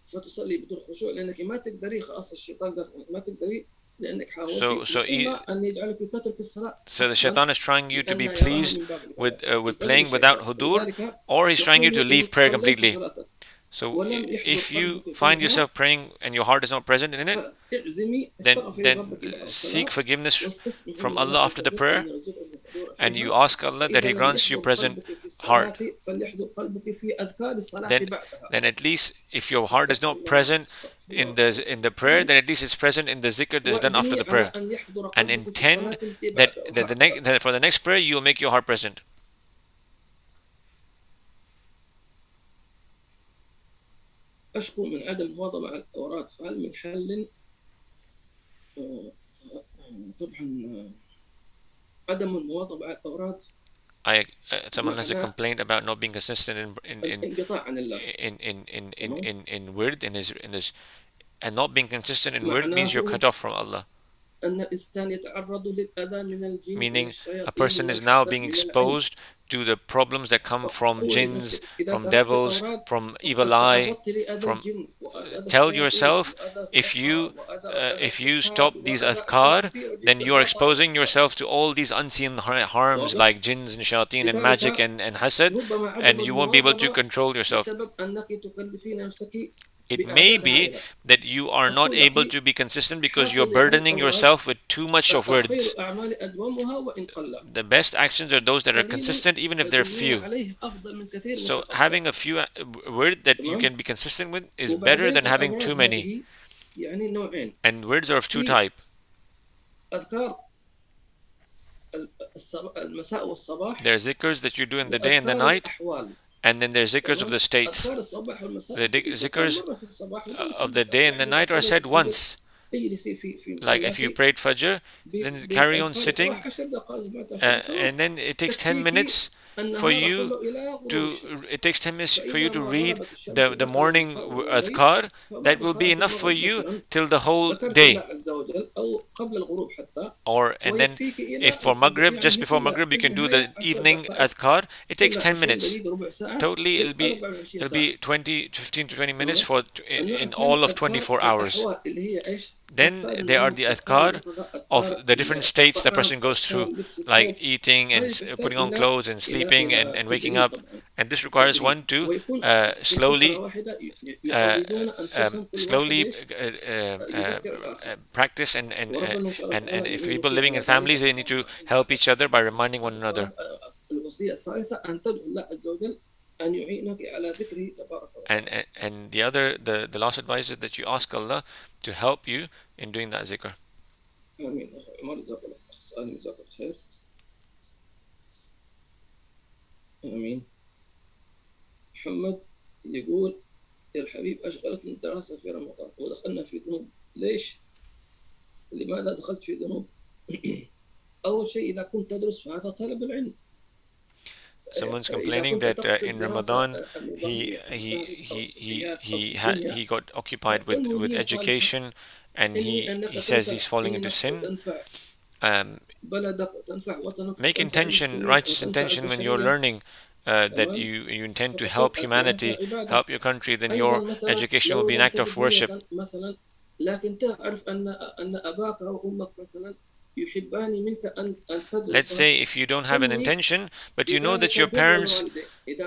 فتصلي بدون خشوع لأنك ما تقدري خلاص الشيطان ما تقدري لأنك حاولتي أن يجعلك تترك الصلاة. So the shaitan is trying you to be pleased with playing without hudur, or he's trying you to leave prayer completely. So if you find yourself praying and your heart is not present in it, then seek forgiveness from Allah after the prayer, and you ask Allah that He grants you present heart. Then at least if your heart is not present in the prayer, then at least it's present in the zikr that is done after the prayer, and intend that for the next prayer you will make your heart present. أشكو من عدم المواظبة على الأوراد فهل من حل؟ طبعا عدم المواظبة على الأوراد. Someone has a complaint about not being consistent in wird, in his, and not being consistent in wird means you're cut off from Allah. Meaning a person is now being exposed to the problems that come from jinns, from devils, from evil eye. Tell yourself, if you stop these adhkar, then you are exposing yourself to all these unseen harms like jinns and shayateen and magic and hasad, and you won't be able to control yourself. It may be that you are not able to be consistent because you're burdening yourself with too much of words. The best actions are those that are consistent, even if they're few. So having a few word that you can be consistent with is better than having too many. And words are of two type. There are zikrs that you do in the day and the night, and then there's zikrs of the states. The zikrs of the day and the night are said once. Like if you prayed Fajr, then carry on sitting, and then it takes 10 minutes for you to read the morning adhkar. That will be enough for you till the whole day. Or and then if for Maghrib, just before Maghrib, you can do the evening adhkar. It takes 10 minutes. Totally, it'll be 15 to 20 minutes for in all of 24 hours. Then there are the adhkar of the different states the person goes through, like eating and putting on clothes and sleeping and waking up. And this requires one to slowly practice and if people living in families, they need to help each other by reminding one another. And the last advice is that you ask Allah to help you in doing that zikr. آمين. محمد يقول يا الحبيب أشغلتني الدراسة في رمضان ودخلنا في ذنوب. ليش؟ لماذا دخلت في ذنوب؟ أول شيء إذا كنت تدرس فهذا طلب العلم. Someone's complaining that in Ramadan he got occupied with education, and he says he's falling into sin. Make intention, righteous intention when you're learning that you intend to help humanity, help your country, then your education will be an act of worship. Let's say if you don't have an intention, but you know that your parents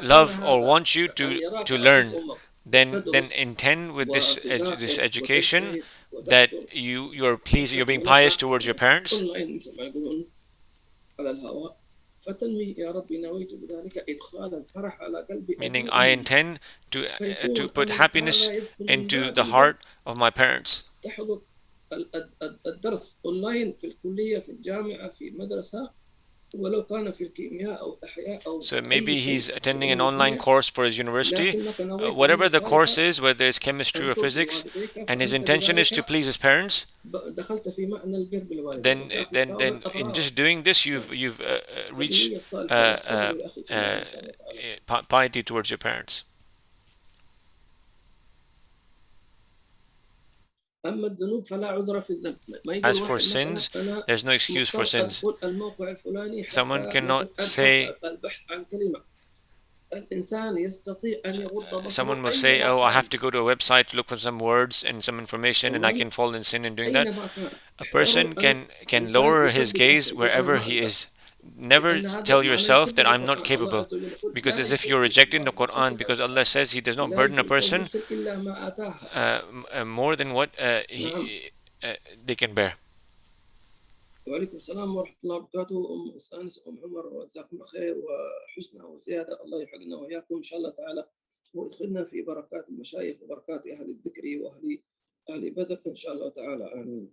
love or want you to learn, then intend with this education that you're being pious towards your parents. Meaning, I intend to put happiness into the heart of my parents. الدرس أونلاين في الكلية في الجامعة في مدرسة ولو كان في الكيمياء أو الأحياء أو. So maybe he's attending an online course for his university, whatever the course is, whether it's chemistry or physics, and his intention is to please his parents. Then in just doing this, you've reached piety towards your parents. As for sins, there's no excuse for sins. Someone cannot say, someone will say, oh, I have to go to a website to look for some words and some information and I can fall in sin in doing that. A person can lower his gaze wherever he is. Never tell yourself that I'm not capable, because as if you're rejecting the Quran, because Allah says He does not burden a person more than what they can bear. وعليكم السلام ورحمة الله وبركاته. أنس عمر وجزاكم الله خير وحسنى وزيادة. الله يحفظنا وإياكم إن شاء الله تعالى ويدخلنا في بركات المشايخ وبركات أهل الذكر أهل بدر إن شاء الله تعالى. آمين.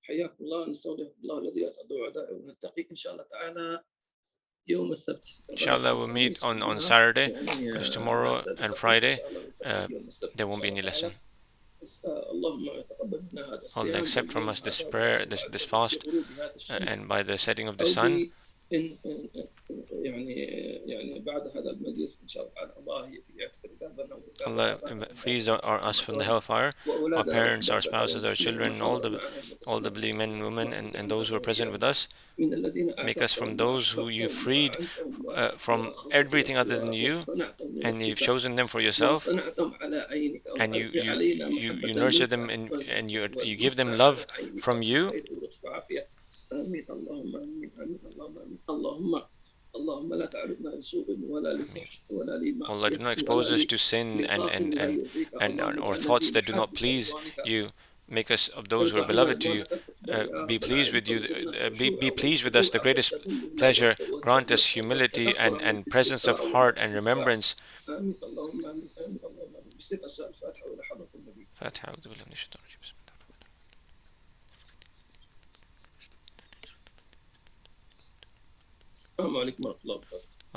حياكم الله. نستودع الله الذي لا تضيع ودائعه ونلتقي إن شاء الله تعالى يوم السبت. Inshallah, we'll meet on Saturday, because tomorrow and Friday there won't be any lesson. Allah accept from us this prayer, this fast, and by the setting of the sun. Allah frees us from the hellfire, our parents, our spouses, our children, all the believing men and women, and those who are present with us. Make us from those who you freed from everything other than you, and you've chosen them for yourself, and you nurture them and you give them love from you. اللهم لا تعرضنا لسوء ولا لفحش ولا Allah, do لمعصية not expose ولا us to sin لنفاق لا يرضيك اللهم or اجعلنا thoughts في that do not محبك please ورضوانك. you. Make us of those who are ارفع عنا beloved to you. رضوانك الأكبر يا Be رب pleased العالمين with you. وارزقنا الخشوع Be pleased with us, the والخضوع greatest والتذلل pleasure. Grant us humility والتدبر and presence of والاستكثار heart and والاتباع. remembrance. آمين اللهم آمين آمين اللهم آمين. بسر أسأل الفاتحة وإلى حضرة النبي. فاتحة. أعوذ بالله من الشيطان الرجيم. بسم الله. السلام عليكم ورحمة الله وبركاته.